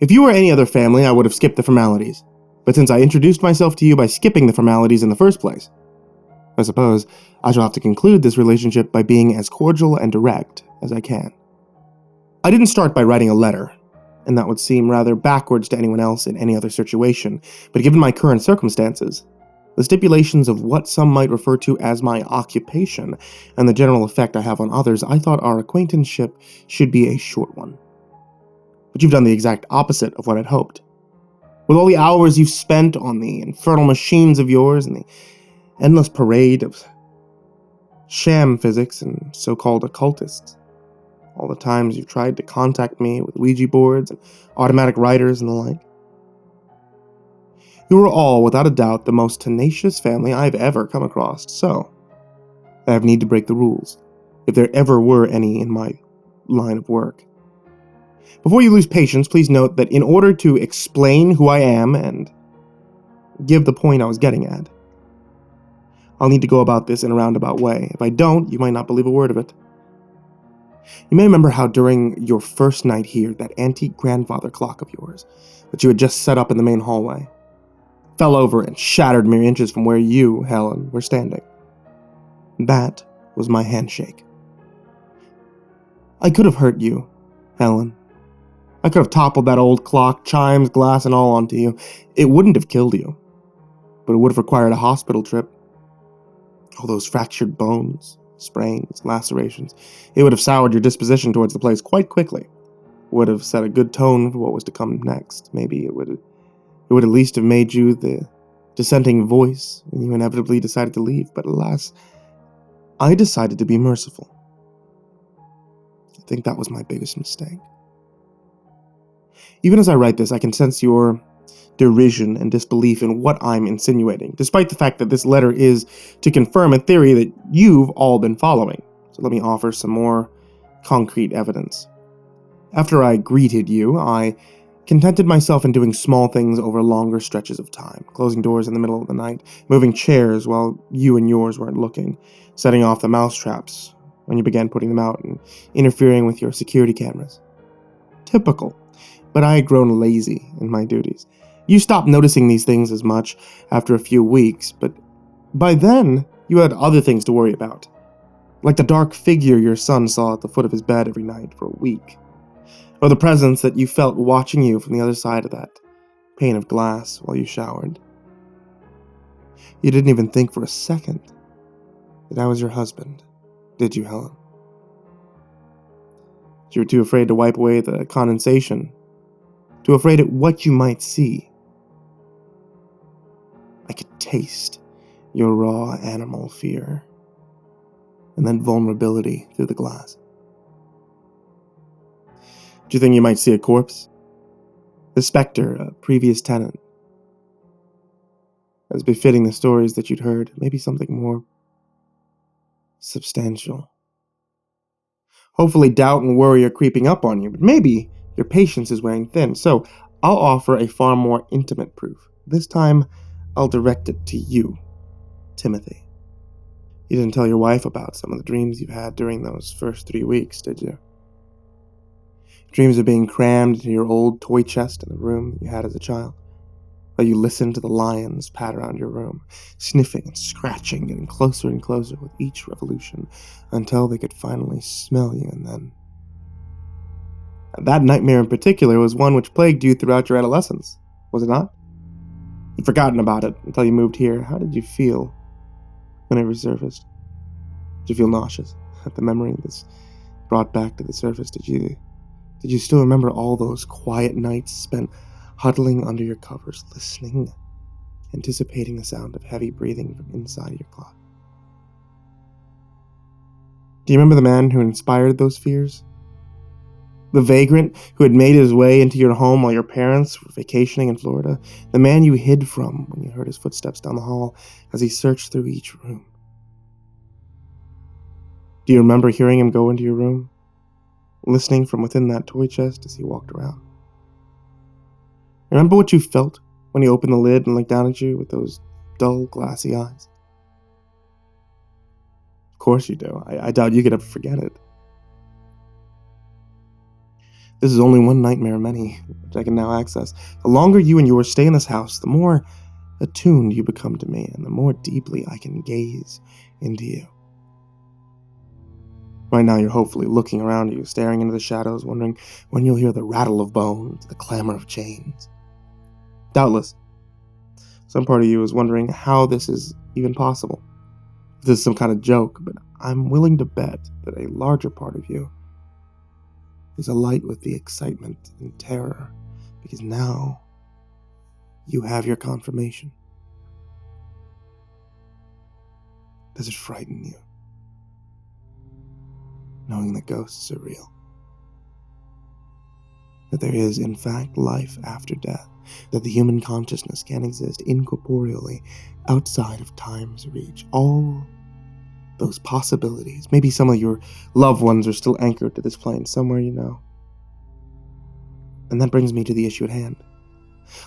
[SPEAKER 1] If you were any other family, I would have skipped the formalities. But since I introduced myself to you by skipping the formalities in the first place, I suppose I shall have to conclude this relationship by being as cordial and direct as I can. I didn't start by writing a letter, and that would seem rather backwards to anyone else in any other situation, but given my current circumstances, the stipulations of what some might refer to as my occupation, and the general effect I have on others, I thought our acquaintanceship should be a short one. But you've done the exact opposite of what I'd hoped. With all the hours you've spent on the infernal machines of yours and the endless parade of sham physics and so-called occultists, all the times you've tried to contact me with Ouija boards and automatic writers and the like. You are all, without a doubt, the most tenacious family I've ever come across, so I have need to break the rules, if there ever were any in my line of work. Before you lose patience, please note that in order to explain who I am and give the point I was getting at, I'll need to go about this in a roundabout way. If I don't, you might not believe a word of it. You may remember how during your first night here, that antique grandfather clock of yours, that you had just set up in the main hallway, fell over and shattered mere inches from where you, Helen, were standing. That was my handshake. I could have hurt you, Helen. I could have toppled that old clock, chimes, glass, and all onto you. It wouldn't have killed you, but it would have required a hospital trip. All those fractured bones, sprains, lacerations. It would have soured your disposition towards the place quite quickly. It would have set a good tone for what was to come next. Maybe it would at least have made you the dissenting voice when you inevitably decided to leave. But alas, I decided to be merciful. I think that was my biggest mistake. Even as I write this, I can sense your derision and disbelief in what I'm insinuating, despite the fact that this letter is to confirm a theory that you've all been following. So let me offer some more concrete evidence. After I greeted you, I contented myself in doing small things over longer stretches of time, closing doors in the middle of the night, moving chairs while you and yours weren't looking, setting off the mouse traps when you began putting them out, and interfering with your security cameras. Typical, but I had grown lazy in my duties. You stopped noticing these things as much after a few weeks, but by then, you had other things to worry about, like the dark figure your son saw at the foot of his bed every night for a week, or the presence that you felt watching you from the other side of that pane of glass while you showered. You didn't even think for a second that I was your husband, did you, Helen? You were too afraid to wipe away the condensation, too afraid at what you might see. I could taste your raw animal fear, and then vulnerability through the glass. Do you think you might see a corpse? The specter, a previous tenant? As befitting the stories that you'd heard, maybe something more substantial. Hopefully doubt and worry are creeping up on you, but maybe your patience is wearing thin, so I'll offer a far more intimate proof. This time, I'll direct it to you, Timothy. You didn't tell your wife about some of the dreams you've had during those first 3 weeks, did you? Dreams of being crammed into your old toy chest in the room you had as a child. While you listened to the lions pat around your room, sniffing and scratching, getting closer and closer with each revolution, until they could finally smell you, and then... That nightmare in particular was one which plagued you throughout your adolescence, was it not? You'd forgotten about it until you moved here. How did you feel when it resurfaced? Did you feel nauseous at the memory this brought back to the surface? Did you still remember all those quiet nights spent huddling under your covers, listening, anticipating the sound of heavy breathing from inside your closet? Do you remember the man who inspired those fears? The vagrant who had made his way into your home while your parents were vacationing in Florida? The man you hid from when you heard his footsteps down the hall as he searched through each room? Do you remember hearing him go into your room, listening from within that toy chest as he walked around? Remember what you felt when he opened the lid and looked down at you with those dull, glassy eyes? Of course you do. I doubt you could ever forget it. This is only one nightmare of many, which I can now access. The longer you and yours stay in this house, the more attuned you become to me, and the more deeply I can gaze into you. Right now you're hopefully looking around you, staring into the shadows, wondering when you'll hear the rattle of bones, the clamor of chains. Doubtless, some part of you is wondering how this is even possible. If this is some kind of joke, but I'm willing to bet that a larger part of you is alight with the excitement and terror, because now you have your confirmation. Does it frighten you, knowing that ghosts are real? That there is, in fact, life after death, that the human consciousness can exist incorporeally outside of time's reach. All those possibilities. Maybe some of your loved ones are still anchored to this plane somewhere, you know. And that brings me to the issue at hand.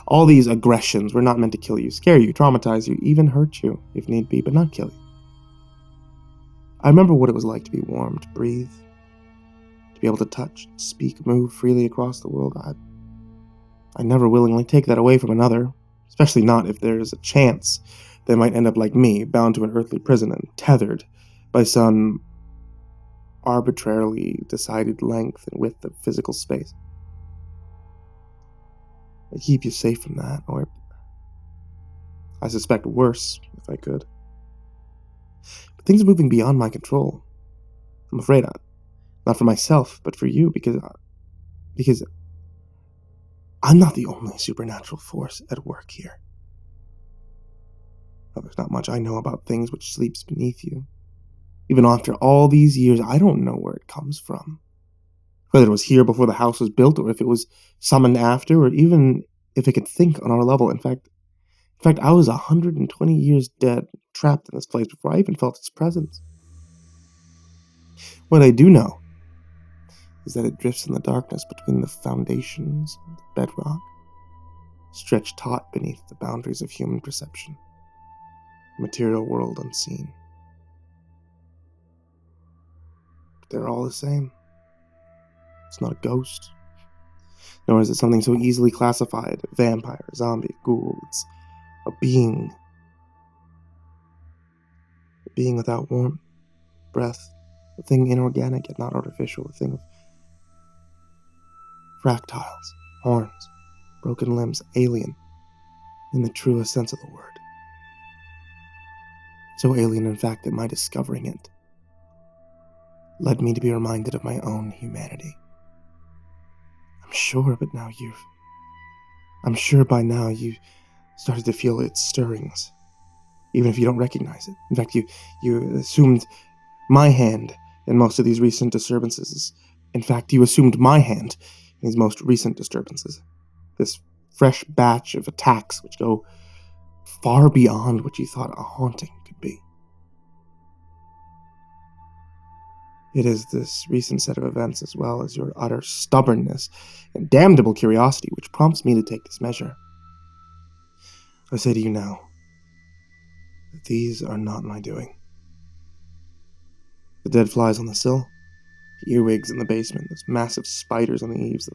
[SPEAKER 1] All these aggressions were not meant to kill you, scare you, traumatize you, even hurt you, if need be, but not kill you. I remember what it was like to be warm, to breathe, to be able to touch, speak, move freely across the world. I'd never willingly take that away from another, especially not if there's a chance they might end up like me, bound to an earthly prison and tethered by some arbitrarily decided length and width of physical space. I'd keep you safe from that, or I suspect worse, if I could. But things are moving beyond my control. I'm afraid not for myself, but for you, because I'm not the only supernatural force at work here. Well, there's not much I know about things which sleeps beneath you. Even after all these years, I don't know where it comes from. Whether it was here before the house was built, or if it was summoned after, or even if it could think on our level. In fact, I was 120 years dead, trapped in this place before I even felt its presence. What I do know is that it drifts in the darkness between the foundations and the bedrock, stretched taut beneath the boundaries of human perception, a material world unseen. But they're all the same. It's not a ghost, nor is it something so easily classified, a vampire, a zombie, a ghoul. It's a being without warmth, breath, a thing inorganic yet not artificial, a thing of fractals, horns, broken limbs, alien, in the truest sense of the word. So alien, in fact, that my discovering it led me to be reminded of my own humanity. I'm sure by now you started to feel its stirrings, even if you don't recognize it. In fact, you assumed my hand in most of these recent disturbances. In fact, you assumed my hand in these most recent disturbances. This fresh batch of attacks which go far beyond what you thought a haunting could be. It is this recent set of events, as well as your utter stubbornness and damnable curiosity, which prompts me to take this measure. I say to you now that these are not my doing. The dead flies on the sill, the earwigs in the basement, those massive spiders on the eaves,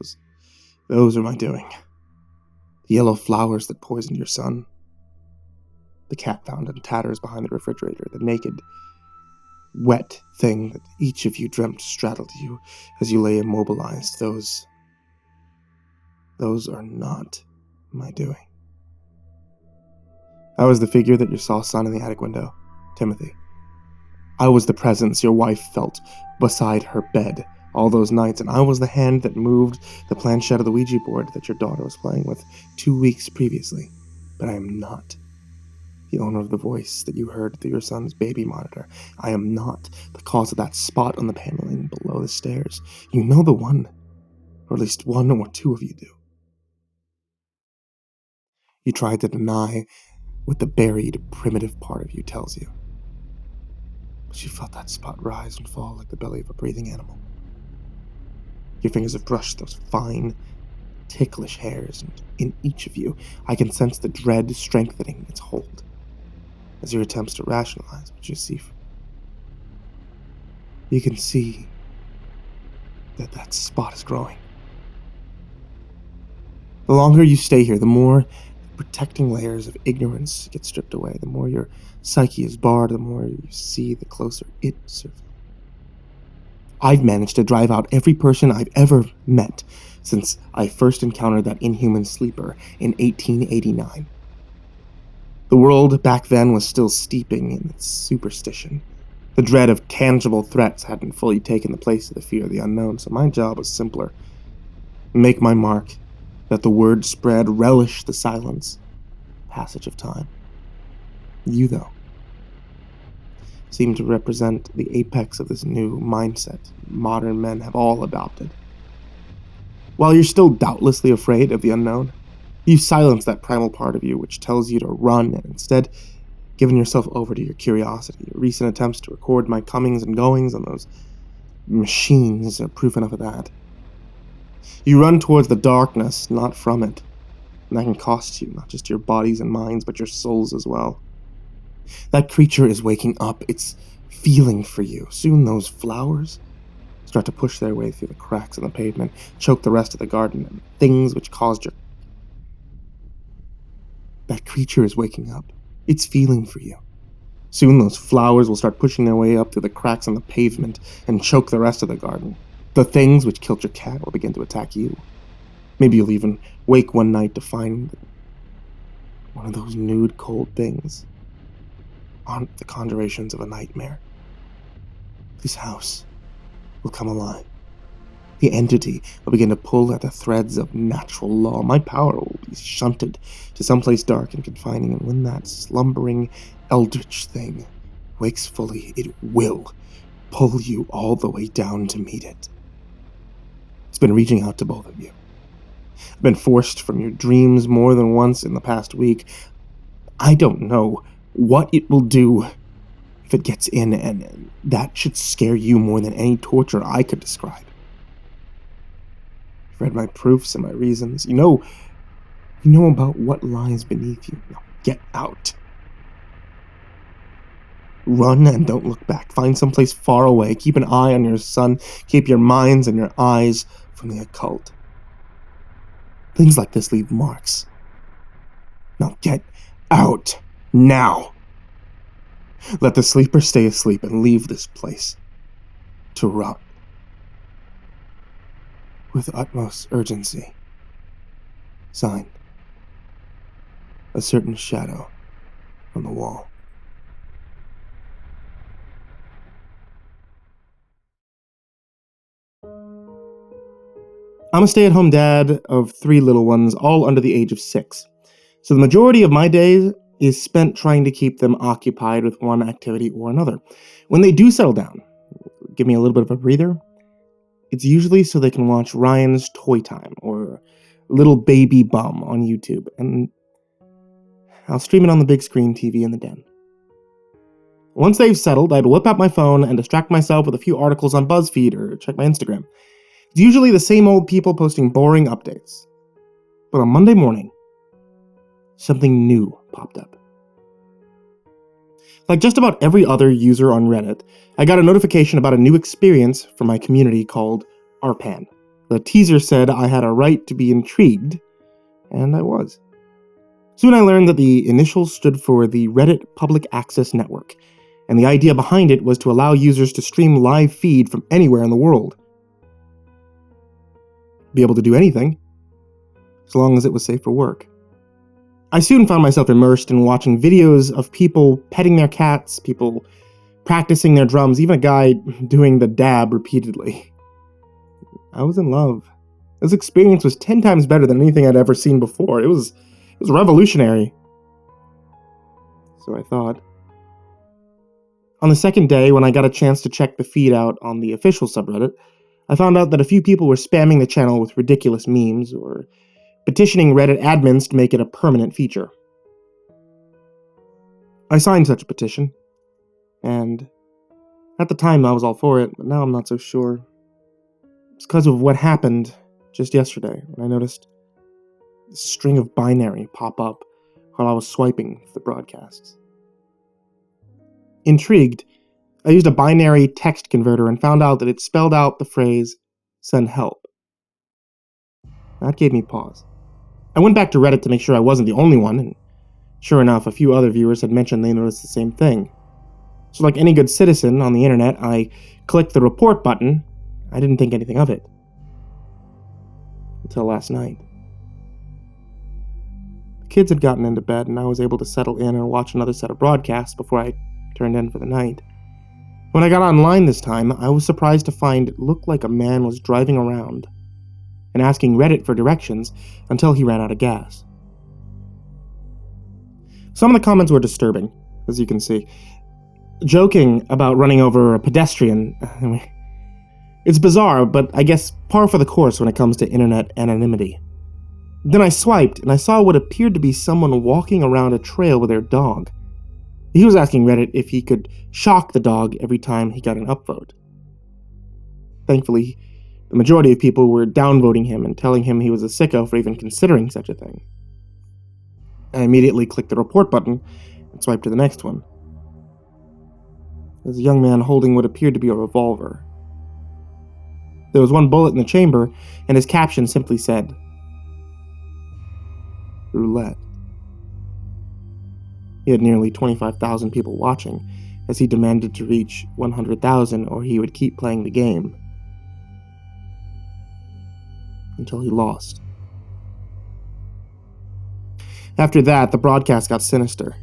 [SPEAKER 1] those are my doing. The yellow flowers that poisoned your son, the cat found in tatters behind the refrigerator, the naked, wet thing that each of you dreamt straddled you as you lay immobilized, those are not my doing. I was the figure that your saw son in the attic window, Timothy. I was the presence your wife felt beside her bed all those nights, and I was the hand that moved the planchette of the Ouija board that your daughter was playing with 2 weeks previously. But I am not the owner of the voice that you heard through your son's baby monitor. I am not the cause of that spot on the paneling below the stairs. You know the one, or at least one or two of you do. You tried to deny what the buried, primitive part of you tells you. But you felt that spot rise and fall like the belly of a breathing animal. Your fingers have brushed those fine, ticklish hairs, and in each of you, I can sense the dread strengthening its hold as your attempts to rationalize what you see. You can see that spot is growing. The longer you stay here, the more protecting layers of ignorance get stripped away. The more your psyche is barred, the more you see, the closer it surfaces. I've managed to drive out every person I've ever met since I first encountered that inhuman sleeper in 1889. The world back then was still steeping in its superstition. The dread of tangible threats hadn't fully taken the place of the fear of the unknown, so my job was simpler. Make my mark, let the word spread, relish the silence, passage of time. You, though, seem to represent the apex of this new mindset modern men have all adopted. While you're still doubtlessly afraid of the unknown, you've silenced that primal part of you which tells you to run, and instead given yourself over to your curiosity. Your recent attempts to record my comings and goings on those machines are proof enough of that. You run towards the darkness, not from it, and that can cost you not just your bodies and minds, but your souls as well. That creature is waking up. It's feeling for you. Soon those flowers start to push their way through the cracks in the pavement, choke the rest of the garden, and things which caused your... That creature is waking up. It's feeling for you. Soon those flowers will start pushing their way up through the cracks in the pavement and choke the rest of the garden. The things which killed your cat will begin to attack you. Maybe you'll even wake one night to find one of those nude, cold things haunt the conjurations of a nightmare. This house will come alive. The entity will begin to pull at the threads of natural law. My power will be shunted to someplace dark and confining, and when that slumbering eldritch thing wakes fully, it will pull you all the way down to meet it. It's been reaching out to both of you. I've been forced from your dreams more than once in the past week. I don't know what it will do if it gets in, and that should scare you more than any torture I could describe. You've read my proofs and my reasons. You know about what lies beneath you. Now get out. Run and don't look back. Find someplace far away. Keep an eye on your son. Keep your minds and your eyes from the occult. Things like this leave marks. Now get out. Now. Let the sleeper stay asleep and leave this place to rot. With utmost urgency. Signed. A certain shadow on the wall. I'm a stay-at-home dad of 3 little ones, all under the age of 6. So the majority of my day is spent trying to keep them occupied with one activity or another. When they do settle down, give me a little bit of a breather, it's usually so they can watch Ryan's Toy Time or Little Baby Bum on YouTube, and I'll stream it on the big screen TV in the den. Once they've settled, I'd whip out my phone and distract myself with a few articles on BuzzFeed or check my Instagram. It's usually the same old people posting boring updates. But on Monday morning, something new popped up. Like just about every other user on Reddit, I got a notification about a new experience from my community called ARPAN. The teaser said I had a right to be intrigued, and I was. Soon I learned that the initials stood for the Reddit Public Access Network, and the idea behind it was to allow users to stream live feed from anywhere in the world. Be able to do anything, as long as it was safe for work. I soon found myself immersed in watching videos of people petting their cats, people practicing their drums, even a guy doing the dab repeatedly. I was in love. This experience was 10 times better than anything I'd ever seen before. It was revolutionary. So I thought. On the second day, when I got a chance to check the feed out on the official subreddit, I found out that a few people were spamming the channel with ridiculous memes or petitioning Reddit admins to make it a permanent feature. I signed such a petition, and at the time I was all for it, but now I'm not so sure. It's because of what happened just yesterday when I noticed a string of binary pop up while I was swiping through the broadcasts. Intrigued, I used a binary text converter and found out that it spelled out the phrase, "send help." That gave me pause. I went back to Reddit to make sure I wasn't the only one, and sure enough, a few other viewers had mentioned they noticed the same thing. So like any good citizen on the internet, I clicked the report button. I didn't think anything of it. Until last night. The kids had gotten into bed, and I was able to settle in and watch another set of broadcasts before I turned in for the night. When I got online this time, I was surprised to find it looked like a man was driving around and asking Reddit for directions until he ran out of gas. Some of the comments were disturbing, as you can see. Joking about running over a pedestrian. It's bizarre, but I guess par for the course when it comes to internet anonymity. Then I swiped, and I saw what appeared to be someone walking around a trail with their dog. He was asking Reddit if he could shock the dog every time he got an upvote. Thankfully, the majority of people were downvoting him and telling him he was a sicko for even considering such a thing. I immediately clicked the report button and swiped to the next one. There was a young man holding what appeared to be a revolver. There was one bullet in the chamber, and his caption simply said, "Roulette." He had nearly 25,000 people watching, as he demanded to reach 100,000 or he would keep playing the game. Until he lost. After that, the broadcast got sinister.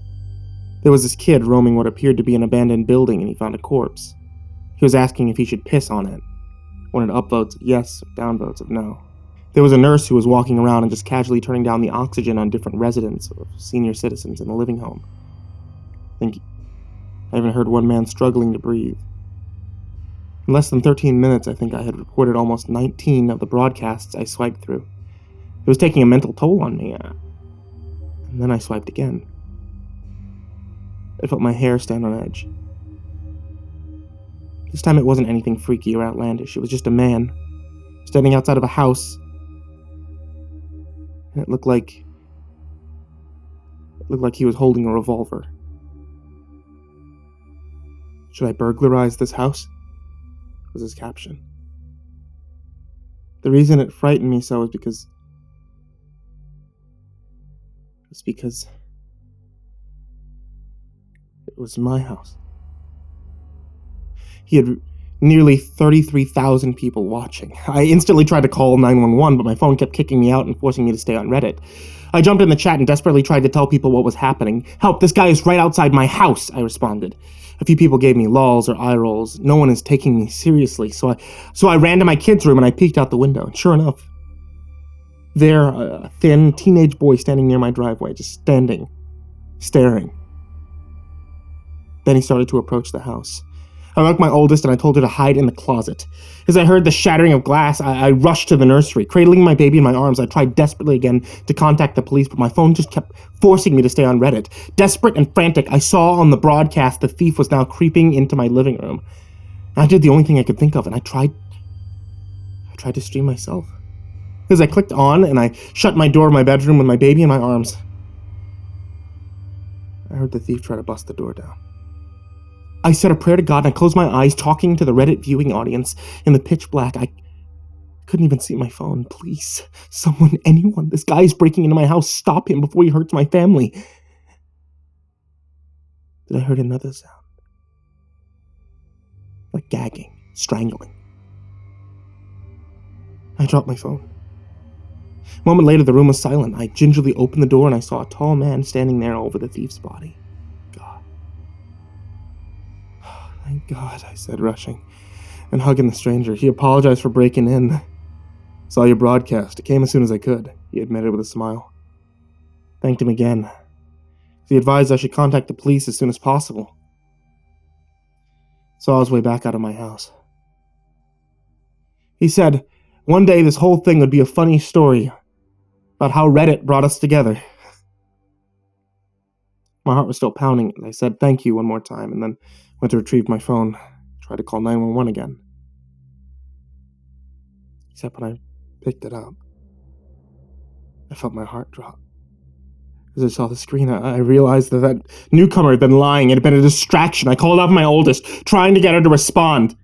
[SPEAKER 1] There was this kid roaming what appeared to be an abandoned building, and he found a corpse. He was asking if he should piss on it. Wanted upvotes of yes, or downvotes of no. There was a nurse who was walking around and just casually turning down the oxygen on different residents or senior citizens in the living home. I even heard one man struggling to breathe. In less than 13 minutes, I think I had reported almost 19 of the broadcasts I swiped through. It was taking a mental toll on me. And then I swiped again. I felt my hair stand on edge. This time it wasn't anything freaky or outlandish. It was just a man standing outside of a house. And it looked like he was holding a revolver. "Should I burglarize this house?" was his caption. The reason it frightened me so is because it was my house. He had nearly 33,000 people watching. I instantly tried to call 911, but my phone kept kicking me out and forcing me to stay on Reddit. I jumped in the chat and desperately tried to tell people what was happening. "Help, this guy is right outside my house," I responded. A few people gave me lols or eye rolls. No one is taking me seriously, so I ran to my kid's room and I peeked out the window. And sure enough, there, a thin teenage boy standing near my driveway, just standing, staring. Then he started to approach the house. I woke my oldest and I told her to hide in the closet. As I heard the shattering of glass, I rushed to the nursery. Cradling my baby in my arms, I tried desperately again to contact the police, but my phone just kept forcing me to stay on Reddit. Desperate and frantic, I saw on the broadcast the thief was now creeping into my living room. I did the only thing I could think of, and I tried to stream myself. As I clicked on and I shut my door of my bedroom with my baby in my arms, I heard the thief try to bust the door down. I said a prayer to God and I closed my eyes, talking to the Reddit viewing audience in the pitch black. I couldn't even see my phone. "Please, someone, anyone, this guy is breaking into my house. Stop him before he hurts my family." Then I heard another sound. Like gagging, strangling. I dropped my phone. A moment later, the room was silent. I gingerly opened the door and I saw a tall man standing there over the thief's body. "Thank God," I said, rushing and hugging the stranger. He apologized for breaking in. "Saw your broadcast. It came as soon as I could," he admitted with a smile. Thanked him again. He advised I should contact the police as soon as possible. Saw his way back out of my house. He said, one day this whole thing would be a funny story about how Reddit brought us together. My heart was still pounding, and I said thank you one more time, and then went to retrieve my phone, tried to call 911 again. Except when I picked it up, I felt my heart drop. As I saw the screen, I realized that newcomer had been lying. It had been a distraction. I called up my oldest, trying to get her to respond.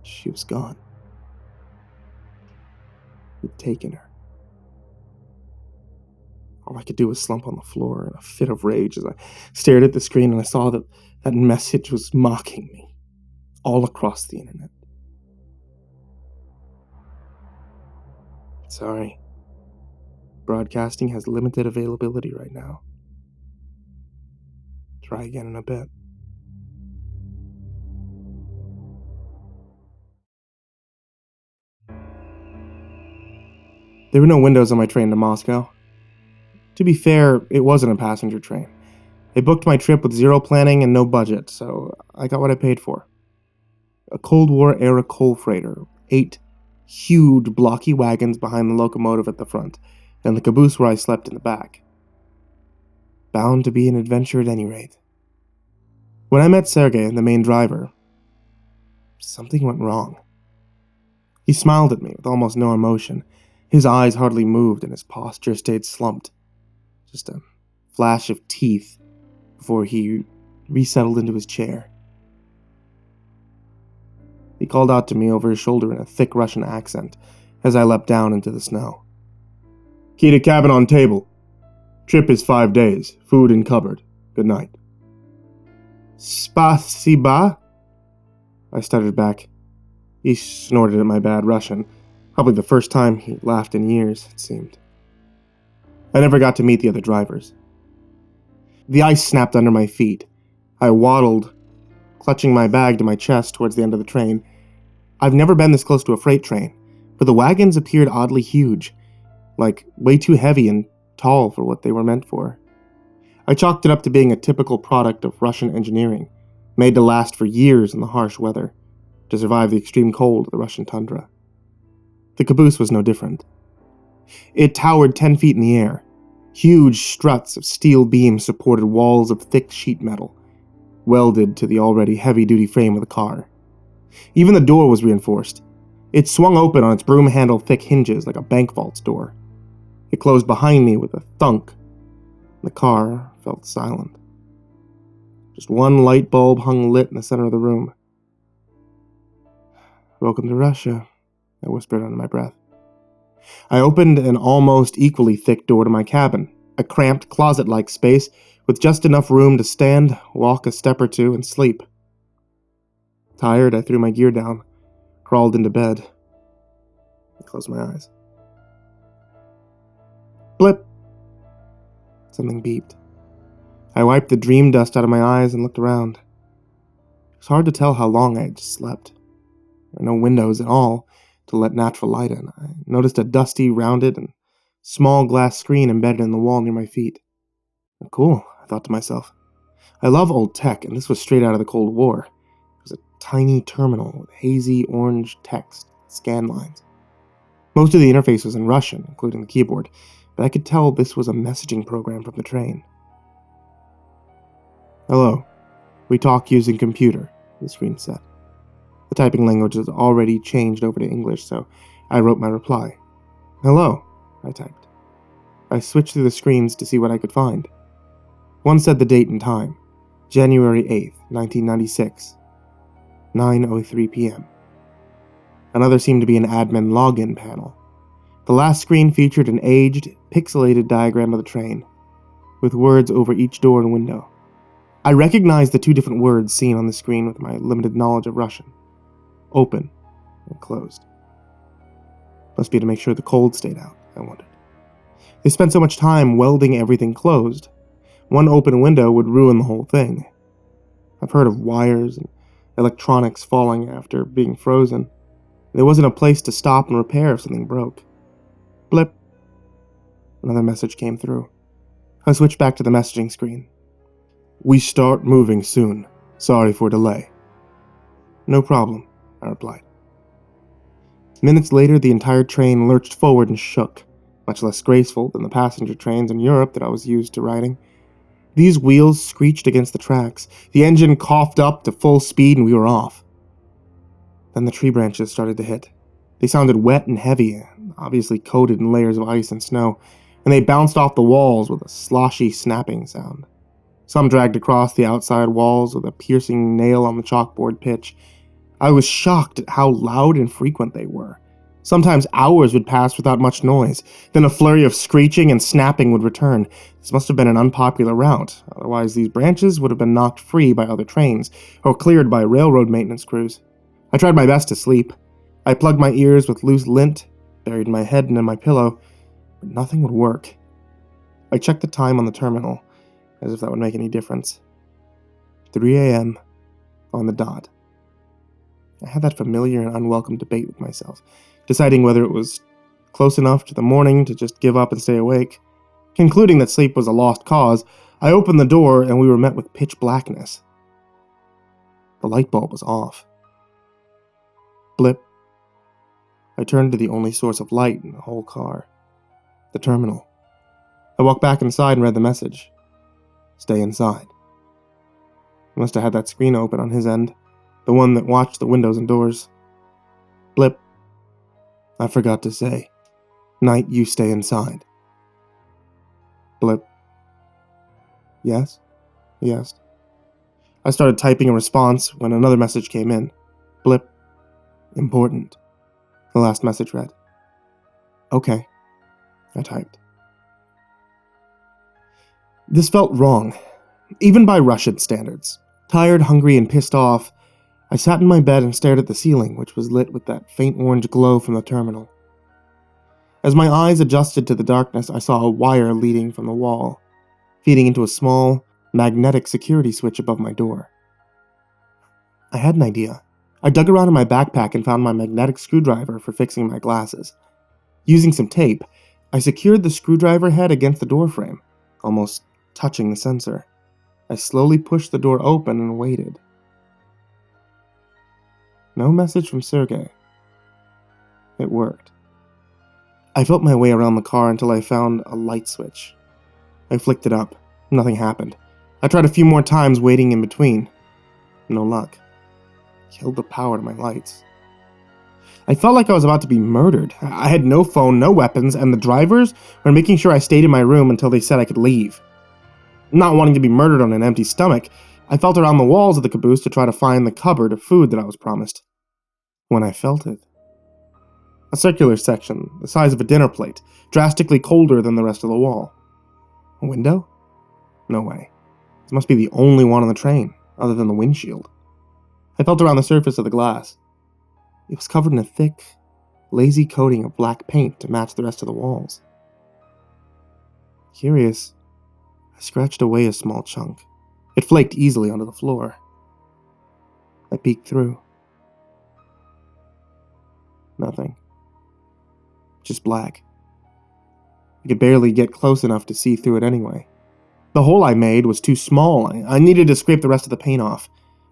[SPEAKER 1] She was gone. He'd taken her. All I could do was slump on the floor in a fit of rage as I stared at the screen and I saw that that message was mocking me all across the internet. "Sorry. Broadcasting has limited availability right now. Try again in a bit." There were no windows on my train to Moscow. To be fair, it wasn't a passenger train. They booked my trip with zero planning and no budget, so I got what I paid for. A Cold War-era coal freighter, 8 huge, blocky wagons behind the locomotive at the front, and the caboose where I slept in the back. Bound to be an adventure at any rate. When I met Sergei, the main driver, something went wrong. He smiled at me with almost no emotion. His eyes hardly moved and his posture stayed slumped. Just a flash of teeth before he resettled into his chair. He called out to me over his shoulder in a thick Russian accent as I leapt down into the snow. "Key to cabin on table. Trip is 5 days. Food in cupboard. Good night." "Spasiba?" I stuttered back. He snorted at my bad Russian. Probably the first time he laughed in years, it seemed. I never got to meet the other drivers. The ice snapped under my feet. I waddled, clutching my bag to my chest towards the end of the train. I've never been this close to a freight train, but the wagons appeared oddly huge, like way too heavy and tall for what they were meant for. I chalked it up to being a typical product of Russian engineering, made to last for years in the harsh weather, to survive the extreme cold of the Russian tundra. The caboose was no different. It towered 10 feet in the air. Huge struts of steel beams supported walls of thick sheet metal, welded to the already heavy-duty frame of the car. Even the door was reinforced. It swung open on its broom-handled thick hinges like a bank vault's door. It closed behind me with a thunk. The car felt silent. Just one light bulb hung lit in the center of the room. "Welcome to Russia," I whispered under my breath. I opened an almost equally thick door to my cabin, a cramped closet-like space with just enough room to stand, walk a step or two, and sleep. Tired, I threw my gear down, crawled into bed. I closed my eyes. Blip! Something beeped. I wiped the dream dust out of my eyes and looked around. It was hard to tell how long I had just slept. There were no windows at all to let natural light in. I noticed a dusty, rounded, and small glass screen embedded in the wall near my feet. Cool, I thought to myself. I love old tech, and this was straight out of the Cold War. It was a tiny terminal with hazy orange text, scan lines. Most of the interface was in Russian, including the keyboard, but I could tell this was a messaging program from the train. "Hello. We talk using computer," the screen said. The typing language had already changed over to English, so I wrote my reply. "Hello," I typed. I switched through the screens to see what I could find. One said the date and time, January 8th, 1996, 9:03 p.m. Another seemed to be an admin login panel. The last screen featured an aged, pixelated diagram of the train, with words over each door and window. I recognized the two different words seen on the screen with my limited knowledge of Russian. Open and closed. Must be to make sure the cold stayed out, I wondered. They spent so much time welding everything closed. One open window would ruin the whole thing. I've heard of wires and electronics falling after being frozen. There wasn't a place to stop and repair if something broke. Blip. Another message came through. I switched back to the messaging screen. "We start moving soon. Sorry for delay." "No problem," I replied. Minutes later, the entire train lurched forward and shook, much less graceful than the passenger trains in Europe that I was used to riding. These wheels screeched against the tracks. The engine coughed up to full speed and we were off. Then the tree branches started to hit. They sounded wet and heavy, obviously coated in layers of ice and snow, and they bounced off the walls with a sloshy snapping sound. Some dragged across the outside walls with a piercing nail on the chalkboard pitch. I was shocked at how loud and frequent they were. Sometimes hours would pass without much noise. Then a flurry of screeching and snapping would return. This must have been an unpopular route. Otherwise, these branches would have been knocked free by other trains or cleared by railroad maintenance crews. I tried my best to sleep. I plugged my ears with loose lint, buried my head in my pillow, but nothing would work. I checked the time on the terminal, as if that would make any difference. 3 a.m. on the dot. I had that familiar and unwelcome debate with myself, deciding whether it was close enough to the morning to just give up and stay awake. Concluding that sleep was a lost cause, I opened the door and we were met with pitch blackness. The light bulb was off. Blip. I turned to the only source of light in the whole car, the terminal. I walked back inside and read the message. Stay inside. He must have had that screen open on his end, the one that watched the windows and doors. Blip. I forgot to say, night you stay inside. Blip. Yes? He asked. I started typing a response when another message came in. Blip. Important. The last message read. Okay. I typed. This felt wrong, even by Russian standards. Tired, hungry, and pissed off, I sat in my bed and stared at the ceiling, which was lit with that faint orange glow from the terminal. As my eyes adjusted to the darkness, I saw a wire leading from the wall, feeding into a small, magnetic security switch above my door. I had an idea. I dug around in my backpack and found my magnetic screwdriver for fixing my glasses. Using some tape, I secured the screwdriver head against the doorframe, almost touching the sensor. I slowly pushed the door open and waited. No message from Sergei. It worked. I felt my way around the car until I found a light switch. I flicked it up. Nothing happened. I tried a few more times, waiting in between. No luck. Killed the power to my lights. I felt like I was about to be murdered. I had no phone, no weapons, and the drivers were making sure I stayed in my room until they said I could leave. Not wanting to be murdered on an empty stomach, I felt around the walls of the caboose to try to find the cupboard of food that I was promised. When I felt it. A circular section, the size of a dinner plate, drastically colder than the rest of the wall. A window? No way. This must be the only one on the train, other than the windshield. I felt around the surface of the glass. It was covered in a thick, lazy coating of black paint to match the rest of the walls. Curious, I scratched away a small chunk. It flaked easily onto the floor. I peeked through. Nothing. Just black. I could barely get close enough to see through it anyway. The hole I made was too small. I needed to scrape the rest of the paint off.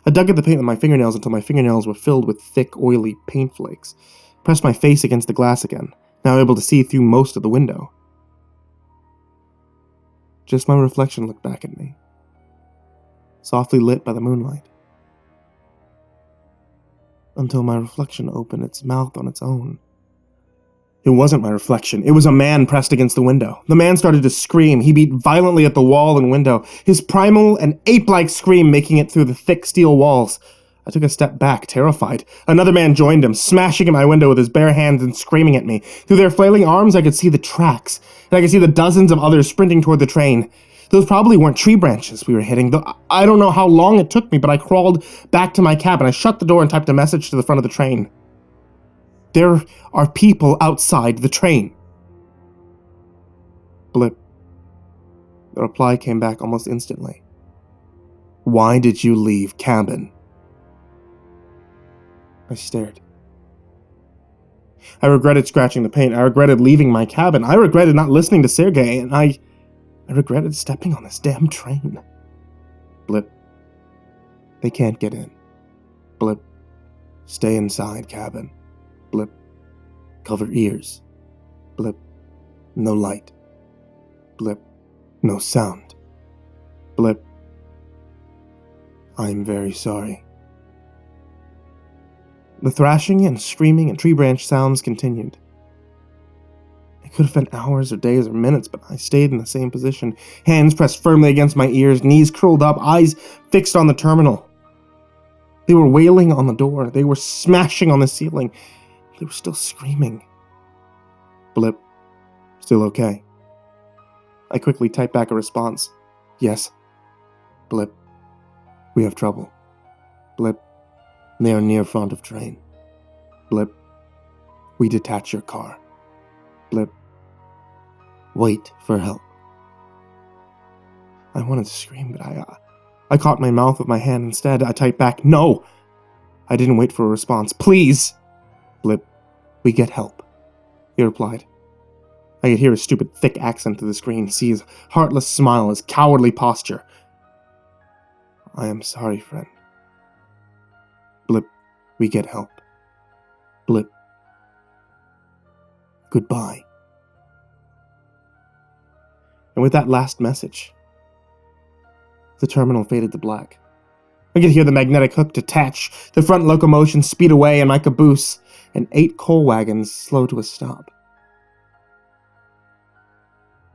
[SPEAKER 1] I dug at the paint with my fingernails until my fingernails were filled with thick, oily paint flakes. Pressed my face against the glass again, now able to see through most of the window. Just my reflection looked back at me, softly lit by the moonlight. Until my reflection opened its mouth on its own. It wasn't my reflection. It was a man pressed against the window. The man started to scream. He beat violently at the wall and window, his primal and ape-like scream making it through the thick steel walls. I took a step back, terrified. Another man joined him, smashing at my window with his bare hands and screaming at me. Through their flailing arms, I could see the tracks, and I could see the dozens of others sprinting toward the train. Those probably weren't tree branches we were hitting. I don't know how long it took me, but I crawled back to my cabin. I shut the door and typed a message to the front of the train. There are people outside the train. Blip. The reply came back almost instantly. Why did you leave cabin? I stared. I regretted scratching the paint. I regretted leaving my cabin. I regretted not listening to Sergei, and I regretted stepping on this damn train. Blip. They can't get in. Blip. Stay inside cabin. Blip. Cover ears. Blip. No light. Blip. No sound. Blip. I'm very sorry. The thrashing and screaming and tree branch sounds continued. It could have been hours or days or minutes, but I stayed in the same position, hands pressed firmly against my ears, knees curled up, eyes fixed on the terminal. They were wailing on the door. They were smashing on the ceiling. They were still screaming. Blip. Still okay? I quickly typed back a response. Yes. Blip. We have trouble. Blip. They are near front of train. Blip. We detach your car. Blip. Wait for help. I wanted to scream, but I caught my mouth with my hand instead. I typed back, no! I didn't wait for a response. Please! Blip. We get help. He replied. I could hear his stupid, thick accent through the screen, see his heartless smile, his cowardly posture. I am sorry, friend. Blip. We get help. Blip. Goodbye. And with that last message, the terminal faded to black. I could hear the magnetic hook detach, the front locomotion speed away, and my caboose and 8 coal wagons slow to a stop.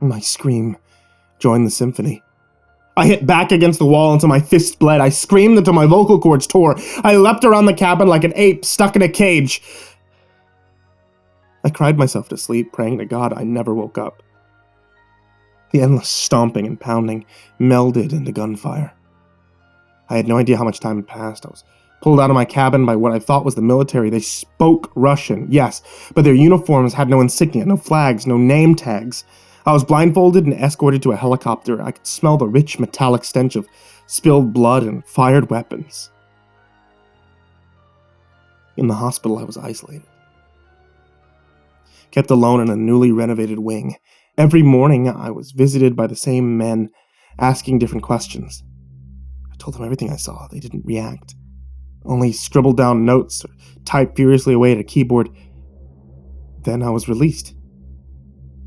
[SPEAKER 1] My scream joined the symphony. I hit back against the wall until my fist bled. I screamed until my vocal cords tore. I leapt around the cabin like an ape stuck in a cage. I cried myself to sleep, praying to God I never woke up. The endless stomping and pounding melded into gunfire. I had no idea how much time had passed. I was pulled out of my cabin by what I thought was the military. They spoke Russian, yes, but their uniforms had no insignia, no flags, no name tags. I was blindfolded and escorted to a helicopter. I could smell the rich metallic stench of spilled blood and fired weapons. In the hospital, I was isolated. Kept alone in a newly renovated wing. Every morning, I was visited by the same men, asking different questions. I told them everything I saw. They didn't react. Only scribbled down notes or typed furiously away at a keyboard. Then I was released.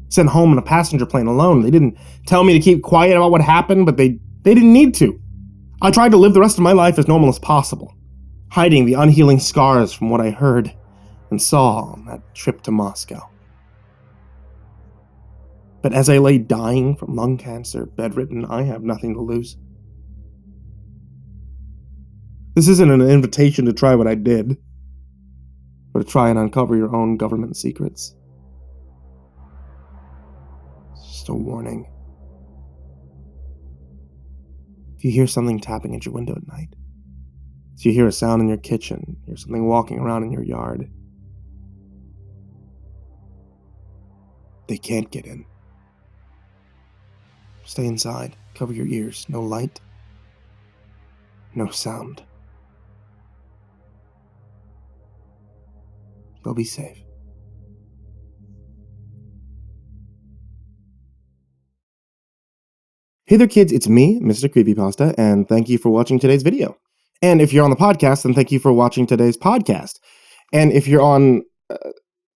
[SPEAKER 1] Sent home in a passenger plane alone. They didn't tell me to keep quiet about what happened, but they didn't need to. I tried to live the rest of my life as normal as possible, hiding the unhealing scars from what I heard and saw on that trip to Moscow. But as I lay dying from lung cancer, bedridden, I have nothing to lose. This isn't an invitation to try what I did, but to try and uncover your own government secrets. It's just a warning. If you hear something tapping at your window at night, if you hear a sound in your kitchen, hear something walking around in your yard, they can't get in. Stay inside, cover your ears, no light, no sound. They'll be safe. Hey there kids, it's me, MrCreepyPasta, and thank you for watching today's video. And if you're on the podcast, then thank you for watching today's podcast. And if you're on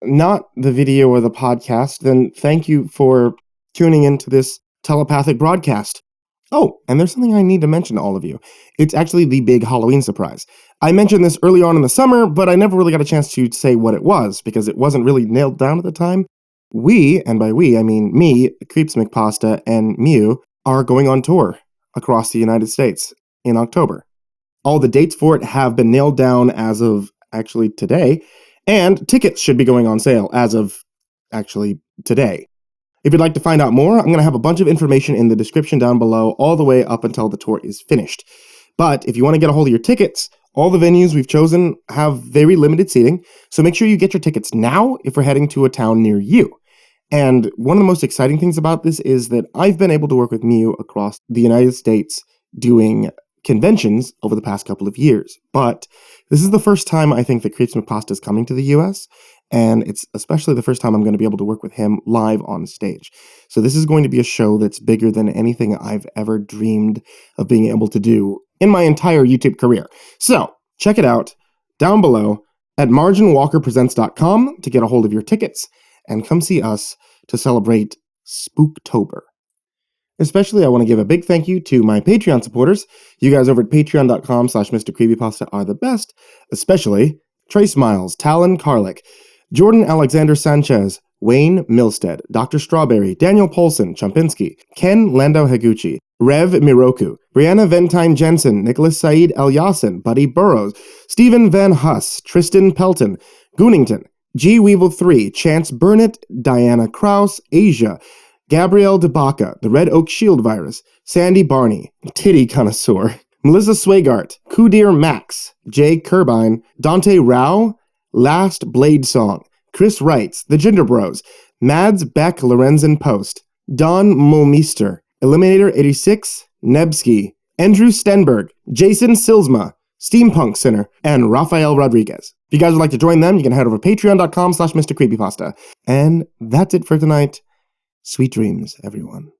[SPEAKER 1] not the video or the podcast, then thank you for tuning into this telepathic broadcast. Oh, and there's something I need to mention to all of you. It's actually the big Halloween surprise. I mentioned this early on in the summer, but I never really got a chance to say what it was, because it wasn't really nailed down at the time. We, and by we, I mean me, CreepyPasta, and Mew, are going on tour across the United States in October. All the dates for it have been nailed down as of actually today, and tickets should be going on sale as of actually today. If you'd like to find out more, I'm going to have a bunch of information in the description down below all the way up until the tour is finished. But if you want to get a hold of your tickets, all the venues we've chosen have very limited seating, so make sure you get your tickets now if we're heading to a town near you. And one of the most exciting things about this is that I've been able to work with Mew across the United States doing conventions over the past couple of years. But this is the first time I think that CreepyPasta is coming to the US, and it's especially the first time I'm going to be able to work with him live on stage. So this is going to be a show that's bigger than anything I've ever dreamed of being able to do in my entire YouTube career. So check it out down below at marginwalkerpresents.com to get a hold of your tickets, and come see us to celebrate Spooktober. Especially, I want to give a big thank you to my Patreon supporters. You guys over at patreon.com/MrCreepyPasta are the best, especially Trace Miles, Talon Karlik, Jordan Alexander Sanchez, Wayne Milstead, Dr. Strawberry, Daniel Poulsen, Chompski, Ken Lando Higuchi, Rev Miroku, Brianna Tine-Janzen, Nicholas Saeid Alyain, Buddy Burroughs, Stephen Van Huss, Tristan Pelton, Goonington, G. Weevil 3, Chance Burnett, Diana Kraus, Asia, Gabrielle de Baca, TheRedOakShieldVirus, Sandy Barney, Titty Connoisseur, Melissa Sweigart, KuudereMax, Jay Curbine, Dante Rowe, Last Blade Song, Chris Wrights, The Ginger Bros, Mads Beck Lorenzen Post, Don Molmeister, Eliminator 86, Nebsky, Andrew Stenberg, Jason Silsma, Steampunk Center, and Rafael Rodriguez. If you guys would like to join them, you can head over to patreon.com/MrCreepyPasta. And that's it for tonight. Sweet dreams, everyone.